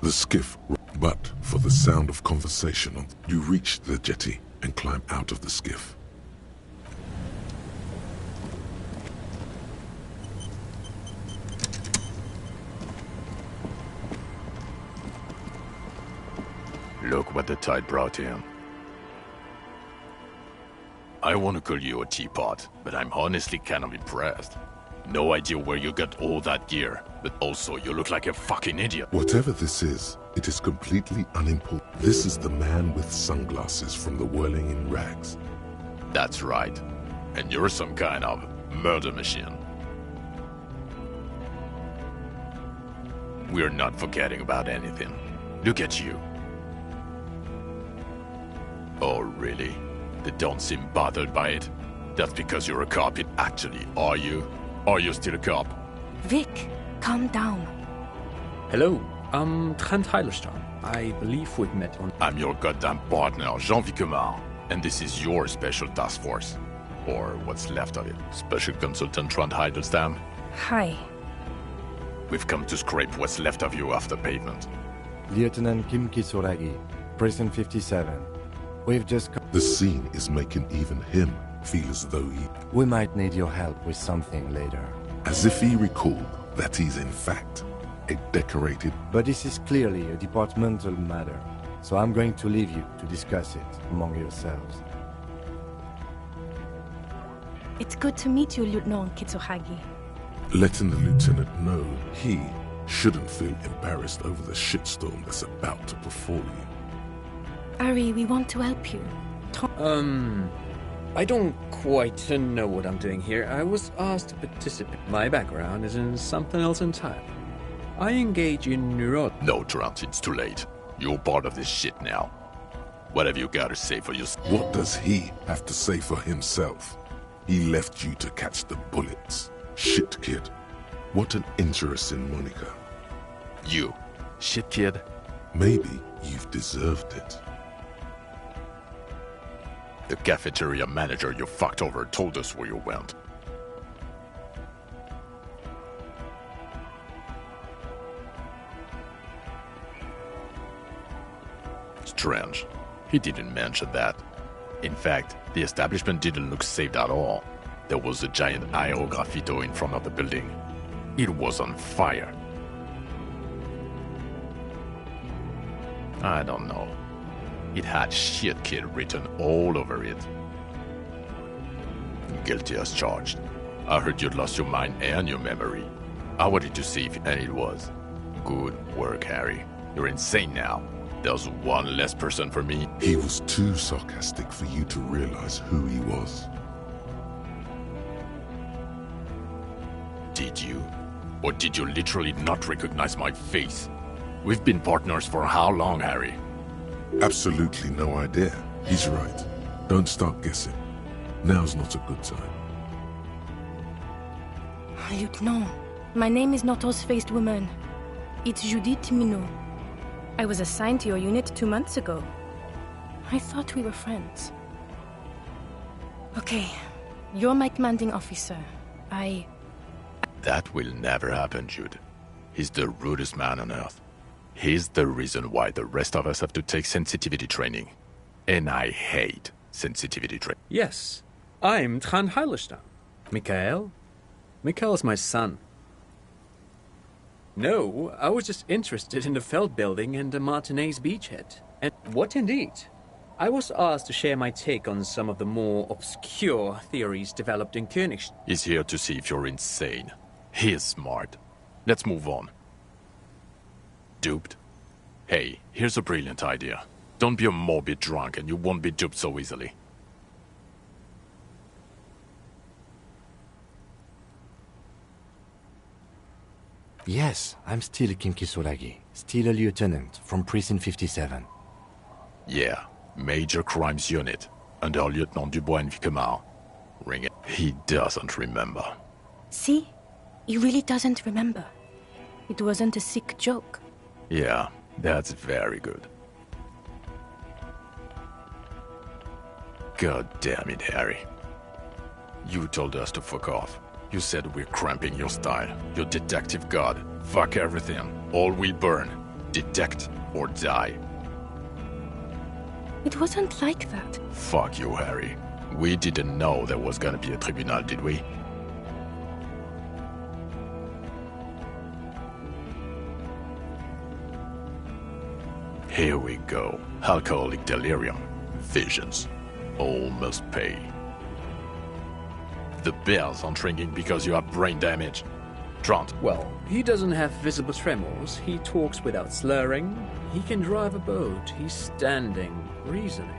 The skiff, but for the sound of conversation, you reach the jetty and climb out of the skiff. Look what the tide brought in. I want to call you a teapot, but I'm honestly kind of impressed. No idea where you got all that gear, but also you look like a fucking idiot. Whatever this is, it is completely unimportant. This is the man with sunglasses from the Whirling in Rags. That's right. And you're some kind of murder machine. We're not forgetting about anything. Look at you. Oh, really? They don't seem bothered by it? That's because you're a cop. Actually, are you? Are you still a cop? Vic, calm down. Hello, I'm Trent Heilerstein. I believe we've met on... I'm your goddamn partner, Jean-Vic Comar, and this is your special task force. Or what's left of it. Special Consultant Trent Heilerstein. Hi. We've come to scrape what's left of you off the pavement. Lieutenant Kim Kisuragi, Prison 57. We've just... The scene is making even him feel as though We might need your help with something later. as if he recalled that he's in fact a decorated... But this is clearly a departmental matter, so I'm going to leave you to discuss it among yourselves. It's good to meet you, Lieutenant Kitsuhagi. letting the lieutenant know he shouldn't feel embarrassed over the shitstorm that's about to befall you. Ari, we want to help you. I don't quite know what I'm doing here. I was asked to participate. My background is in something else entirely. I engage in No, Trent, it's too late. You're part of this shit now. What have you got to say for yourself? What does he have to say for himself? He left you to catch the bullets. Shit, kid. What an interesting moniker. You, shit kid? Maybe you've deserved it. The cafeteria manager you fucked over told us where you went. Strange. He didn't mention that. In fact, the establishment didn't look saved at all. There was a giant IO graffito in front of the building. It was on fire. I don't know. It had shit kid written all over it. Guilty as charged. I heard you'd lost your mind and your memory. I wanted to see if any it was. Good work, Harry. You're insane now. There's one less person for me. He was too sarcastic for you to realize who he was. Did you? Or did you literally not recognize my face? We've been partners for how long, Harry? Absolutely no idea. He's right. Don't start guessing. Now's not a good time. Lieutenant, my name is not Oz-faced woman. It's Judith Minot. I was assigned to your unit 2 months ago. I thought we were friends. Okay, you're my commanding officer. That will never happen, Jude. He's the rudest man on Earth. He's the reason why the rest of us have to take sensitivity training. And I hate sensitivity training. Yes, I'm Trant Heilerstein. Mikhail? Mikhail is my son. No, I was just interested in the Feld building and the Martinez beachhead. And what indeed? I was asked to share my take on some of the more obscure theories developed in Königsberg. He's here to see if you're insane. He is smart. Let's move on. Duped? Hey, here's a brilliant idea. Don't be a morbid drunk and you won't be duped so easily. Yes, I'm still Kim Kisuragi, still a lieutenant from Precinct 57. Yeah, Major Crimes Unit, under Lieutenant Dubois and Vicomar. Ring it. He doesn't remember. See? He really doesn't remember. It wasn't a sick joke. Yeah, that's very good. God damn it, Harry. You told us to fuck off. You said we're cramping your style, your detective god. Fuck everything. All will burn. Detect or die. It wasn't like that. Fuck you, Harry. We didn't know there was gonna be a tribunal, did we? Here we go. Alcoholic delirium. Visions. All must pay. The bells aren't ringing because you have brain damage. Trant. Well, he doesn't have visible tremors. He talks without slurring. He can drive a boat. He's standing, reasoning.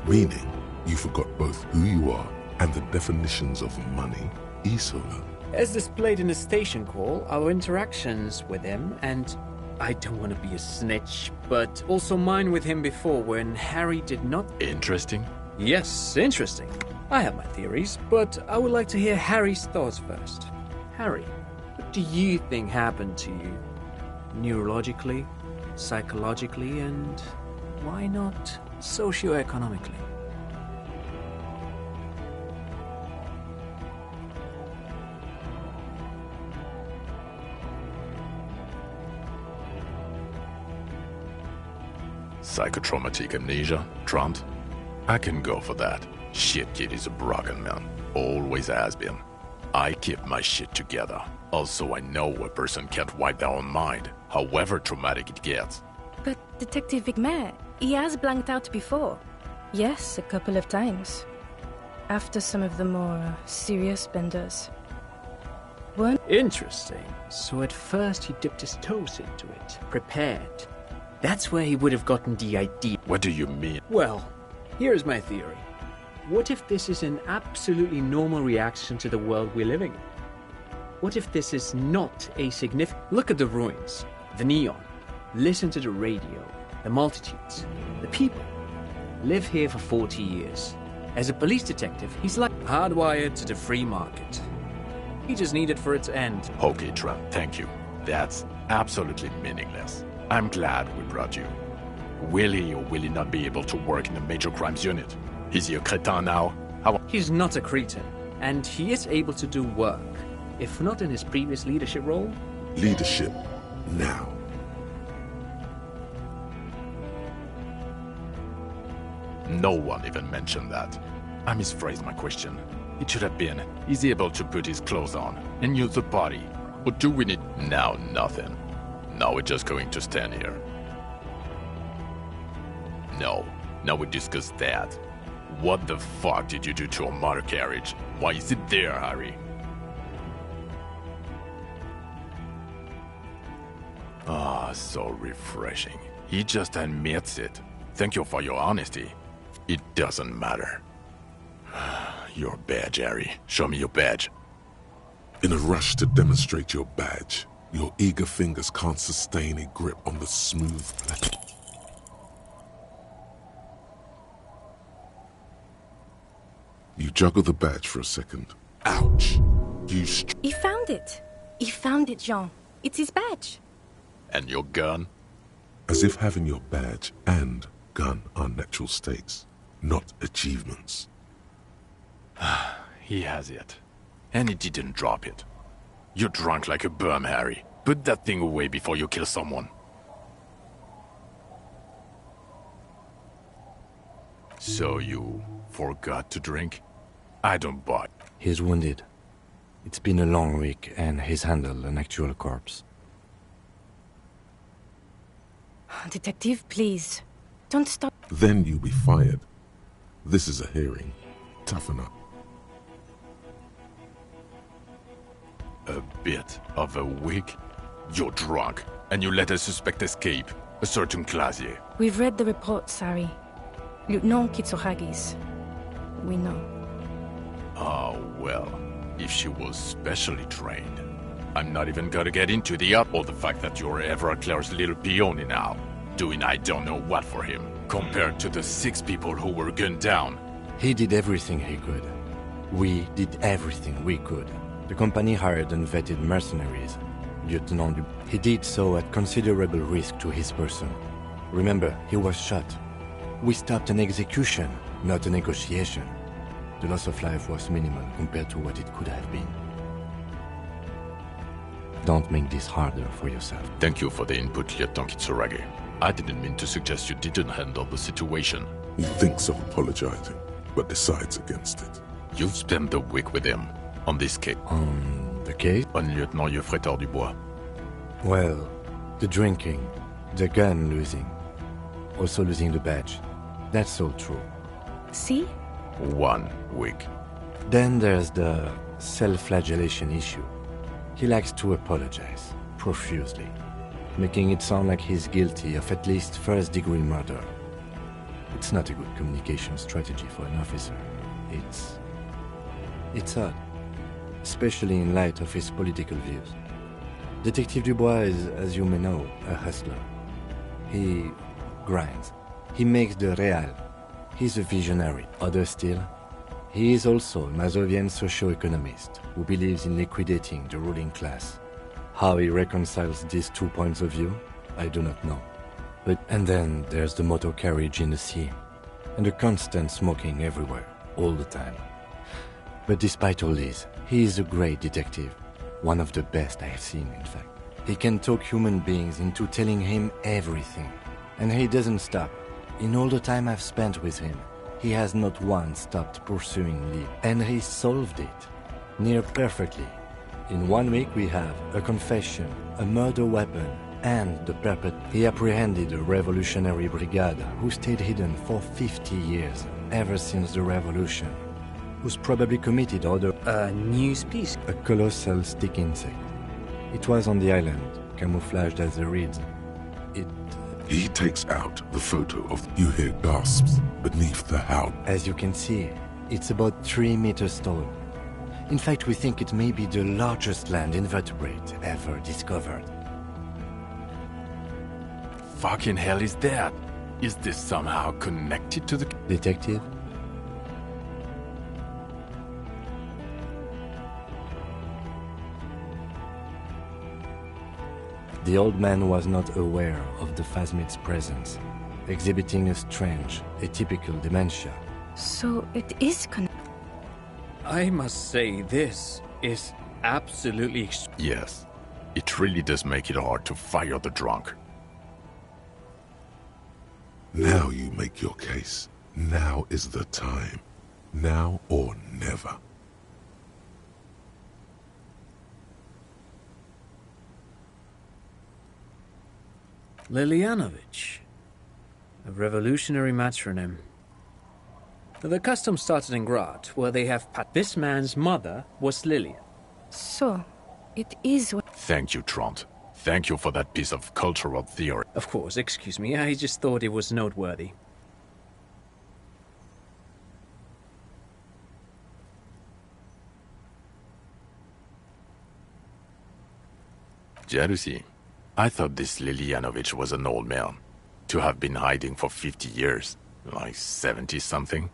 Meaning, you forgot both who you are and the definitions of money, Isola. As displayed in the station call, our interactions with him, and I don't want to be a snitch, but also mine with him before when Harry did not... Interesting? Yes, interesting. I have my theories, but I would like to hear Harry's thoughts first. Harry, what do you think happened to you? Neurologically, psychologically, and why not socioeconomically? Psychotraumatic amnesia, Trant? I can go for that. Shit kid is a broken man. Always has been. I keep my shit together. Also, I know a person can't wipe their own mind, however traumatic it gets. But Detective Wigmer, he has blanked out before. Yes, a couple of times. After some of the more serious benders. Interesting. So at first he dipped his toes into it, prepared. That's where he would have gotten the idea. What do you mean? Well, here's my theory. What if this is an absolutely normal reaction to the world we're living in? What if this is not a significant... Look at the ruins, the neon, listen to the radio, the multitudes, the people. Live here for 40 years. As a police detective, he's like hardwired to the free market. He just needed for it to end. Okay, Trent, thank you. That's absolutely meaningless. I'm glad we brought you. Will he or will he not be able to work in the major crimes unit? Is he a cretin now? He's not a cretin, and he is able to do work. If not in his previous leadership role. Leadership, now. No one even mentioned that. I misphrased my question. It should have been, is he able to put his clothes on and use the body? Or do we need... Now nothing. Now we're just going to stand here. No, now we discuss that. What the fuck did you do to a motor carriage? Why is it there, Harry? Ah, so refreshing. He just admits it. Thank you for your honesty. It doesn't matter. Your badge, Harry. Show me your badge. In a rush to demonstrate your badge, your eager fingers can't sustain a grip on the smooth plastic. You juggle the badge for a second. Ouch! He found it. He found it, Jean. It's his badge. And your gun? As if having your badge and gun are natural states, not achievements. He has it. And he didn't drop it. You're drunk like a bum, Harry. Put that thing away before you kill someone. So you forgot to drink? I don't buy. He's wounded. It's been a long week, and he's handled an actual corpse. Detective, please. Don't stop. Then you'll be fired. This is a hearing. Toughen up. A bit of a week? You're drunk, and you let a suspect escape. A certain Clasier. We've read the report, Sari. Lieutenant Kitsuragis. We know. Oh, well. If she was specially trained. I'm not even gonna get into the or the fact that you're Everard Claire's little peony now. Doing I don't know what for him. Compared to the 6 people who were gunned down. He did everything he could. We did everything we could. The company hired unvetted mercenaries. Lieutenant He did so at considerable risk to his person. Remember, he was shot. We stopped an execution, not a negotiation. The loss of life was minimal compared to what it could have been. Don't make this harder for yourself. Thank you for the input, Lieutenant Kitsuragi. I didn't mean to suggest you didn't handle the situation. He thinks of apologizing, but decides against it. You've spent the week with him on this case. On the case? On Lieutenant Geoffrey Dubois. Well, the drinking, the gun losing, also losing the badge. That's all true. See? 1 week. Then there's the self-flagellation issue. He likes to apologize, profusely, making it sound like he's guilty of at least first-degree murder. It's not a good communication strategy for an officer. It's odd, especially in light of his political views. Detective Dubois is, as you may know, a hustler. He grinds. He makes the real. He's a visionary. Other still, he is also a Mazovian socio-economist who believes in liquidating the ruling class. How he reconciles these 2 points of view, I do not know. And then there's the motor carriage in the sea, and the constant smoking everywhere, all the time. But despite all this, he is a great detective. One of the best I have seen, in fact. He can talk human beings into telling him everything. And he doesn't stop. In all the time I've spent with him, he has not once stopped pursuing Lee. And he solved it. Near perfectly. In 1 week we have a confession, a murder weapon, and the perpetrator. He apprehended a revolutionary brigade who stayed hidden for 50 years, ever since the revolution. Who's probably committed other... news, please. A colossal stick insect. It was on the island, camouflaged as a reed. He takes out the photo of... You hear gasps beneath the howl. As you can see, it's about 3 meters tall. In fact, we think it may be the largest land invertebrate ever discovered. Fucking hell is that? Is this somehow connected to the... Detective? The old man was not aware of the phasmid's presence, exhibiting a strange, atypical dementia. So it is I must say, this is absolutely... Yes, it really does make it hard to fire the drunk. Now you make your case. Now is the time. Now or never. Lilianovich. A revolutionary matronym. The custom started in Grad, where they have this man's mother was Lilian. So, it is what... Thank you, Trant. Thank you for that piece of cultural theory. Of course, excuse me, I just thought it was noteworthy. Jealousy. I thought this Lilianovich was an old man. To have been hiding for 50 years. Like 70-something.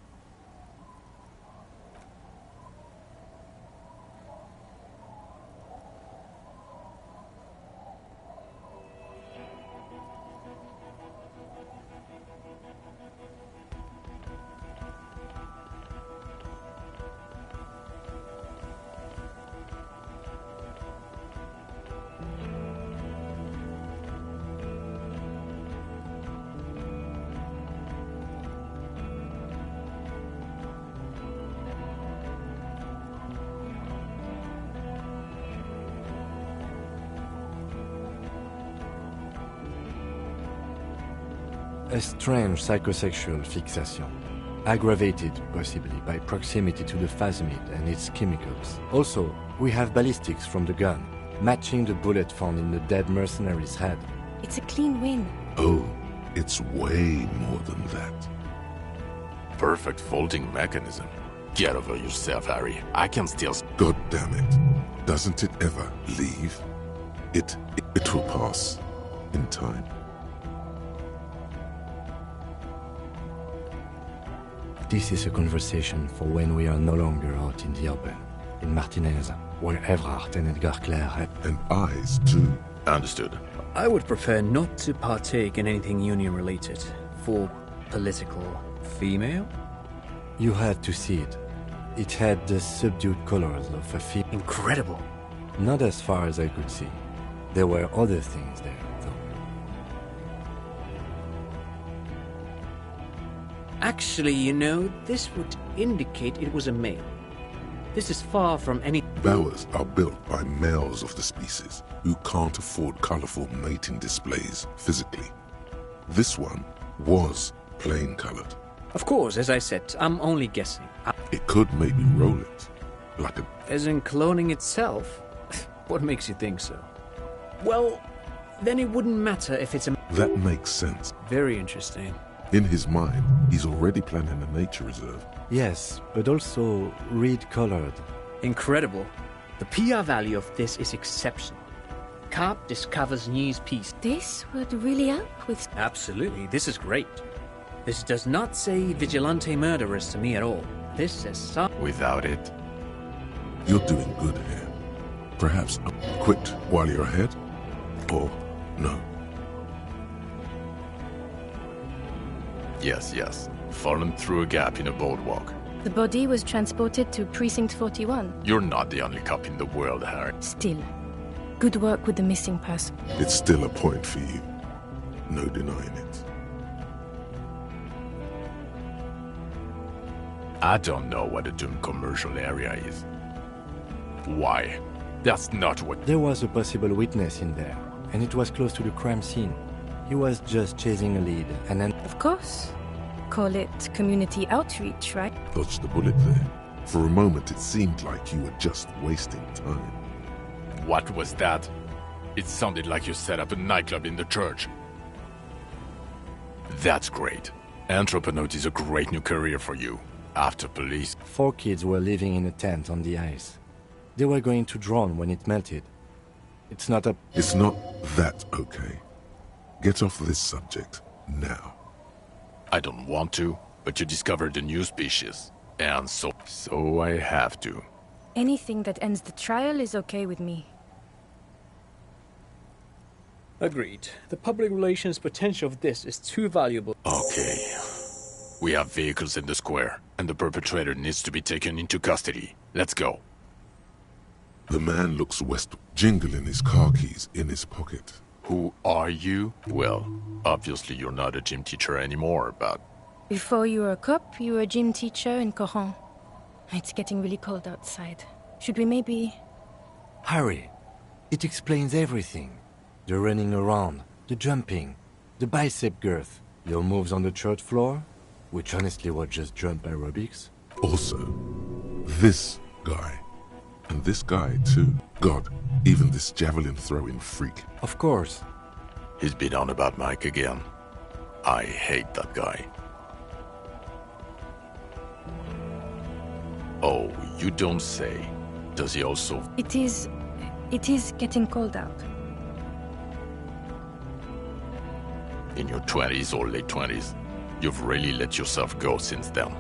A strange psychosexual fixation, aggravated possibly by proximity to the phasmid and its chemicals. Also, we have ballistics from the gun, matching the bullet found in the dead mercenary's head. It's a clean win. Oh, it's way more than that. Perfect folding mechanism. Get over yourself, Harry. I can still... God damn it. Doesn't it ever leave? It will pass in time. This is a conversation for when we are no longer out in the open, in Martinez, where Evrard and Edgar Clare had... And eyes, too. Understood. I would prefer not to partake in anything union-related. For political female? You had to see it. It had the subdued colors of a female. Incredible. Not as far as I could see. There were other things there, though. Actually, you know, this would indicate it was a male. This is far from any... Bowers are built by males of the species who can't afford colorful mating displays physically. This one was plain colored. Of course, as I said, I'm only guessing. It could maybe roll it, like a... As in cloning itself? What makes you think so? Well, then it wouldn't matter if it's a... That makes sense. Very interesting. In his mind, he's already planning a nature reserve. Yes, but also reed-colored. Incredible. The PR value of this is exceptional. Carp discovers news piece. This would really help with... Absolutely, this is great. This does not say vigilante murderers to me at all. This says some... Without it... You're doing good here. Perhaps quit while you're ahead? Or no? Yes. Fallen through a gap in a boardwalk. The body was transported to Precinct 41. You're not the only cop in the world, Harry. Still, good work with the missing person. It's still a point for you. No denying it. I don't know what a doomed commercial area is. Why? That's not what... There was a possible witness in there, and it was close to the crime scene. He was just chasing a lead, and then... Of course. Call it community outreach, right? Dodged the bullet there. For a moment, it seemed like you were just wasting time. What was that? It sounded like you set up a nightclub in the church. That's great. Entrepreneurship is a great new career for you. After police... 4 kids were living in a tent on the ice. They were going to drown when it melted. It's not a... It's not that okay. Get off this subject now. I don't want to, but you discovered a new species. And so I have to. Anything that ends the trial is okay with me. Agreed. The public relations potential of this is too valuable. Okay. We have vehicles in the square, and the perpetrator needs to be taken into custody. Let's go. The man looks west, jingling his car keys in his pocket. Who are you? Well, obviously you're not a gym teacher anymore, but... Before you were a cop, you were a gym teacher in Coron. It's getting really cold outside. Should we maybe... Harry, it explains everything. The running around, the jumping, the bicep girth, your moves on the church floor, which honestly were just jump aerobics. Also, this guy. And this guy, too. God, even this javelin-throwing freak. Of course. He's been on about Mike again. I hate that guy. Oh, you don't say. Does he also... It is getting cold out. In your 20s or late 20s, you've really let yourself go since then.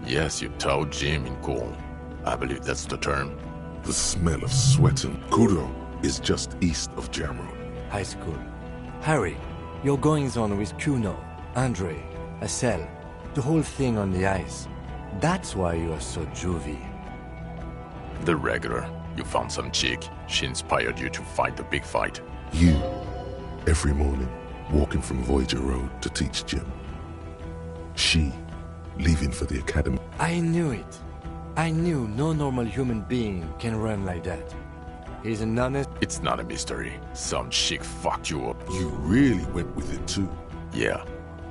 Yes, you towed Jim in Cool. I believe that's the term. The smell of sweat and Kuro is just east of Jamroad. High school. Harry, your goings-on with Kuno, Andre, Acel, the whole thing on the ice. That's why you are so juvie. The regular. You found some chick. She inspired you to fight the big fight. You, every morning, walking from Voyager Road to teach gym. She, leaving for the academy. I knew it. I knew no normal human being can run like that. He's an honest... It's not a mystery. Some chick fucked you up. You really went with it too. Yeah.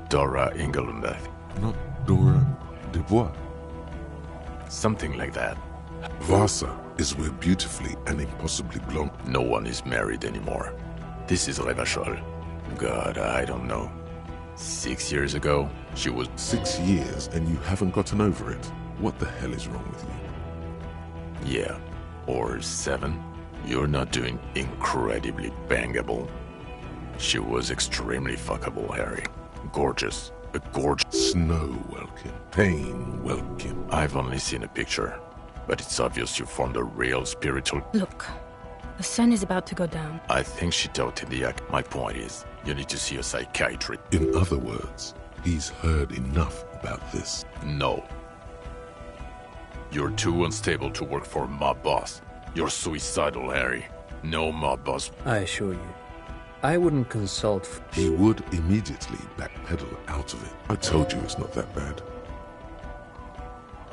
Dora Engelund. Not Dora Dubois. Something like that. Vasa is where beautifully and impossibly blonde. No one is married anymore. This is Revachol. God, I don't know. 6 years ago, she was... 6 years and you haven't gotten over it? What the hell is wrong with you? Yeah. Or 7. You're not doing incredibly bangable. She was extremely fuckable, Harry. Gorgeous. A gorgeous... Snow Welkin. Pain Welkin. I've only seen a picture. But it's obvious you formed a real spiritual... Look, the sun is about to go down. I think she taught in the act. My point is, you need to see a psychiatrist. In other words, he's heard enough about this. No. You're too unstable to work for a mob boss. You're suicidal, Harry. No mob boss. I assure you, I wouldn't consult. He would immediately backpedal out of it. I told you it's not that bad.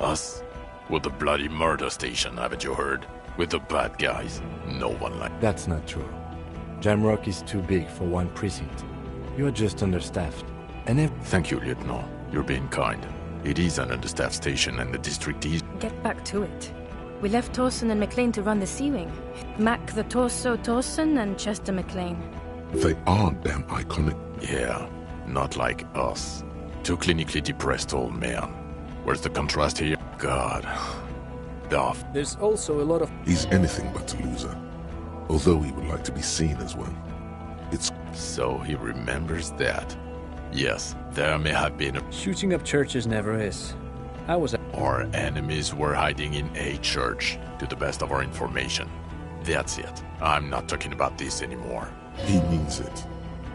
Us? With the bloody murder station, haven't you heard? With the bad guys. No one like... That's not true. Jamrock is too big for one precinct. You're just understaffed. And Thank you, Lieutenant. You're being kind. It is an understaffed station and the district is... Get back to it. We left Torson and McLean to run the Sea Wing. Mac the Torso Torson and Chester McLean. They are damn iconic. Yeah, not like us. Two clinically depressed old men. Where's the contrast here? God. Duff. There's also a lot of... He's anything but a loser. Although he would like to be seen as one. It's... So he remembers that. Yes, there may have been a... Shooting up churches never is. I was... Our enemies were hiding in a church, to the best of our information. That's it. I'm not talking about this anymore. He means it.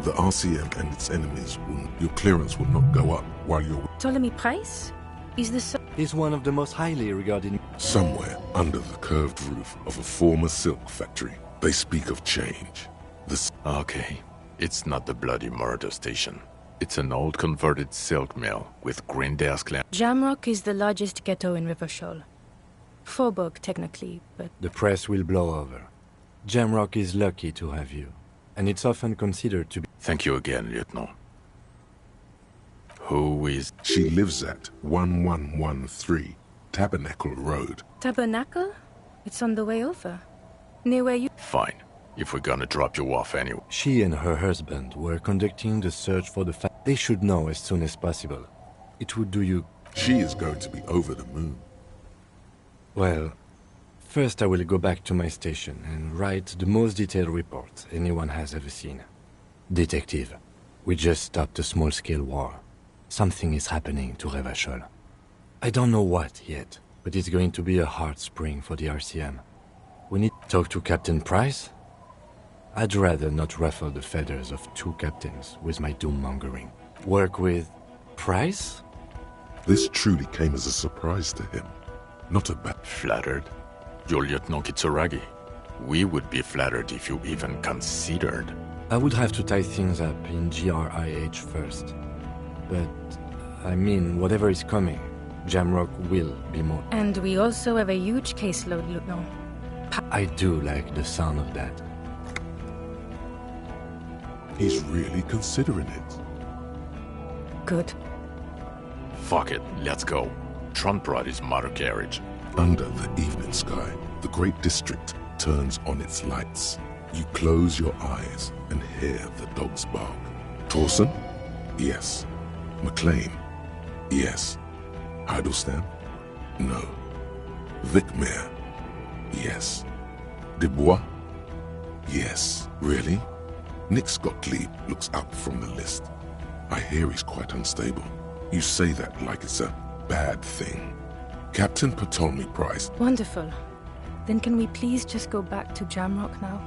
The RCM and its enemies will... Your clearance will not go up while you're... Ptolemy Price? He's one of the most highly regarded... Somewhere under the curved roof of a former silk factory, they speak of change. Okay, it's not the bloody murder station. It's an old converted silk mill with green desk lamp. Jamrock is the largest ghetto in Rivershoal. Faubourg, technically, but... The press will blow over. Jamrock is lucky to have you, and it's often considered to be... Thank you again, Lieutenant. Who is... She lives at 1113 Tabernacle Road. Tabernacle? It's on the way over. Near where you... Fine. If we're gonna drop you off anyway. She and her husband were conducting the search for the They should know as soon as possible. It would do you... She is going to be over the moon. Well, first I will go back to my station and write the most detailed report anyone has ever seen. Detective, we just stopped a small-scale war. Something is happening to Revachol. I don't know what yet, but it's going to be a hard spring for the RCM. We need to talk to Captain Price? I'd rather not ruffle the feathers of two captains with my doom-mongering. Work with... Price? This truly came as a surprise to him. Not a bad... Flattered? You're Lieutenant Kitsuragi. We would be flattered if you even considered. I would have to tie things up in GRIH first. But, I mean, whatever is coming, Jamrock will be more... And we also have a huge caseload, Lieutenant. I do like the sound of that. He's really considering it. Good. Fuck it, let's go. Trump brought his motor carriage. Under the evening sky, the great district turns on its lights. You close your eyes and hear the dogs bark. Torson? Yes. McLean? Yes. Idlestan? No. Vicmere? Yes. Dubois? Yes. Really? Nick Gottlieb looks up from the list. I hear he's quite unstable. You say that like it's a bad thing. Captain Ptolemy Price. Wonderful. Then can we please just go back to Jamrock now?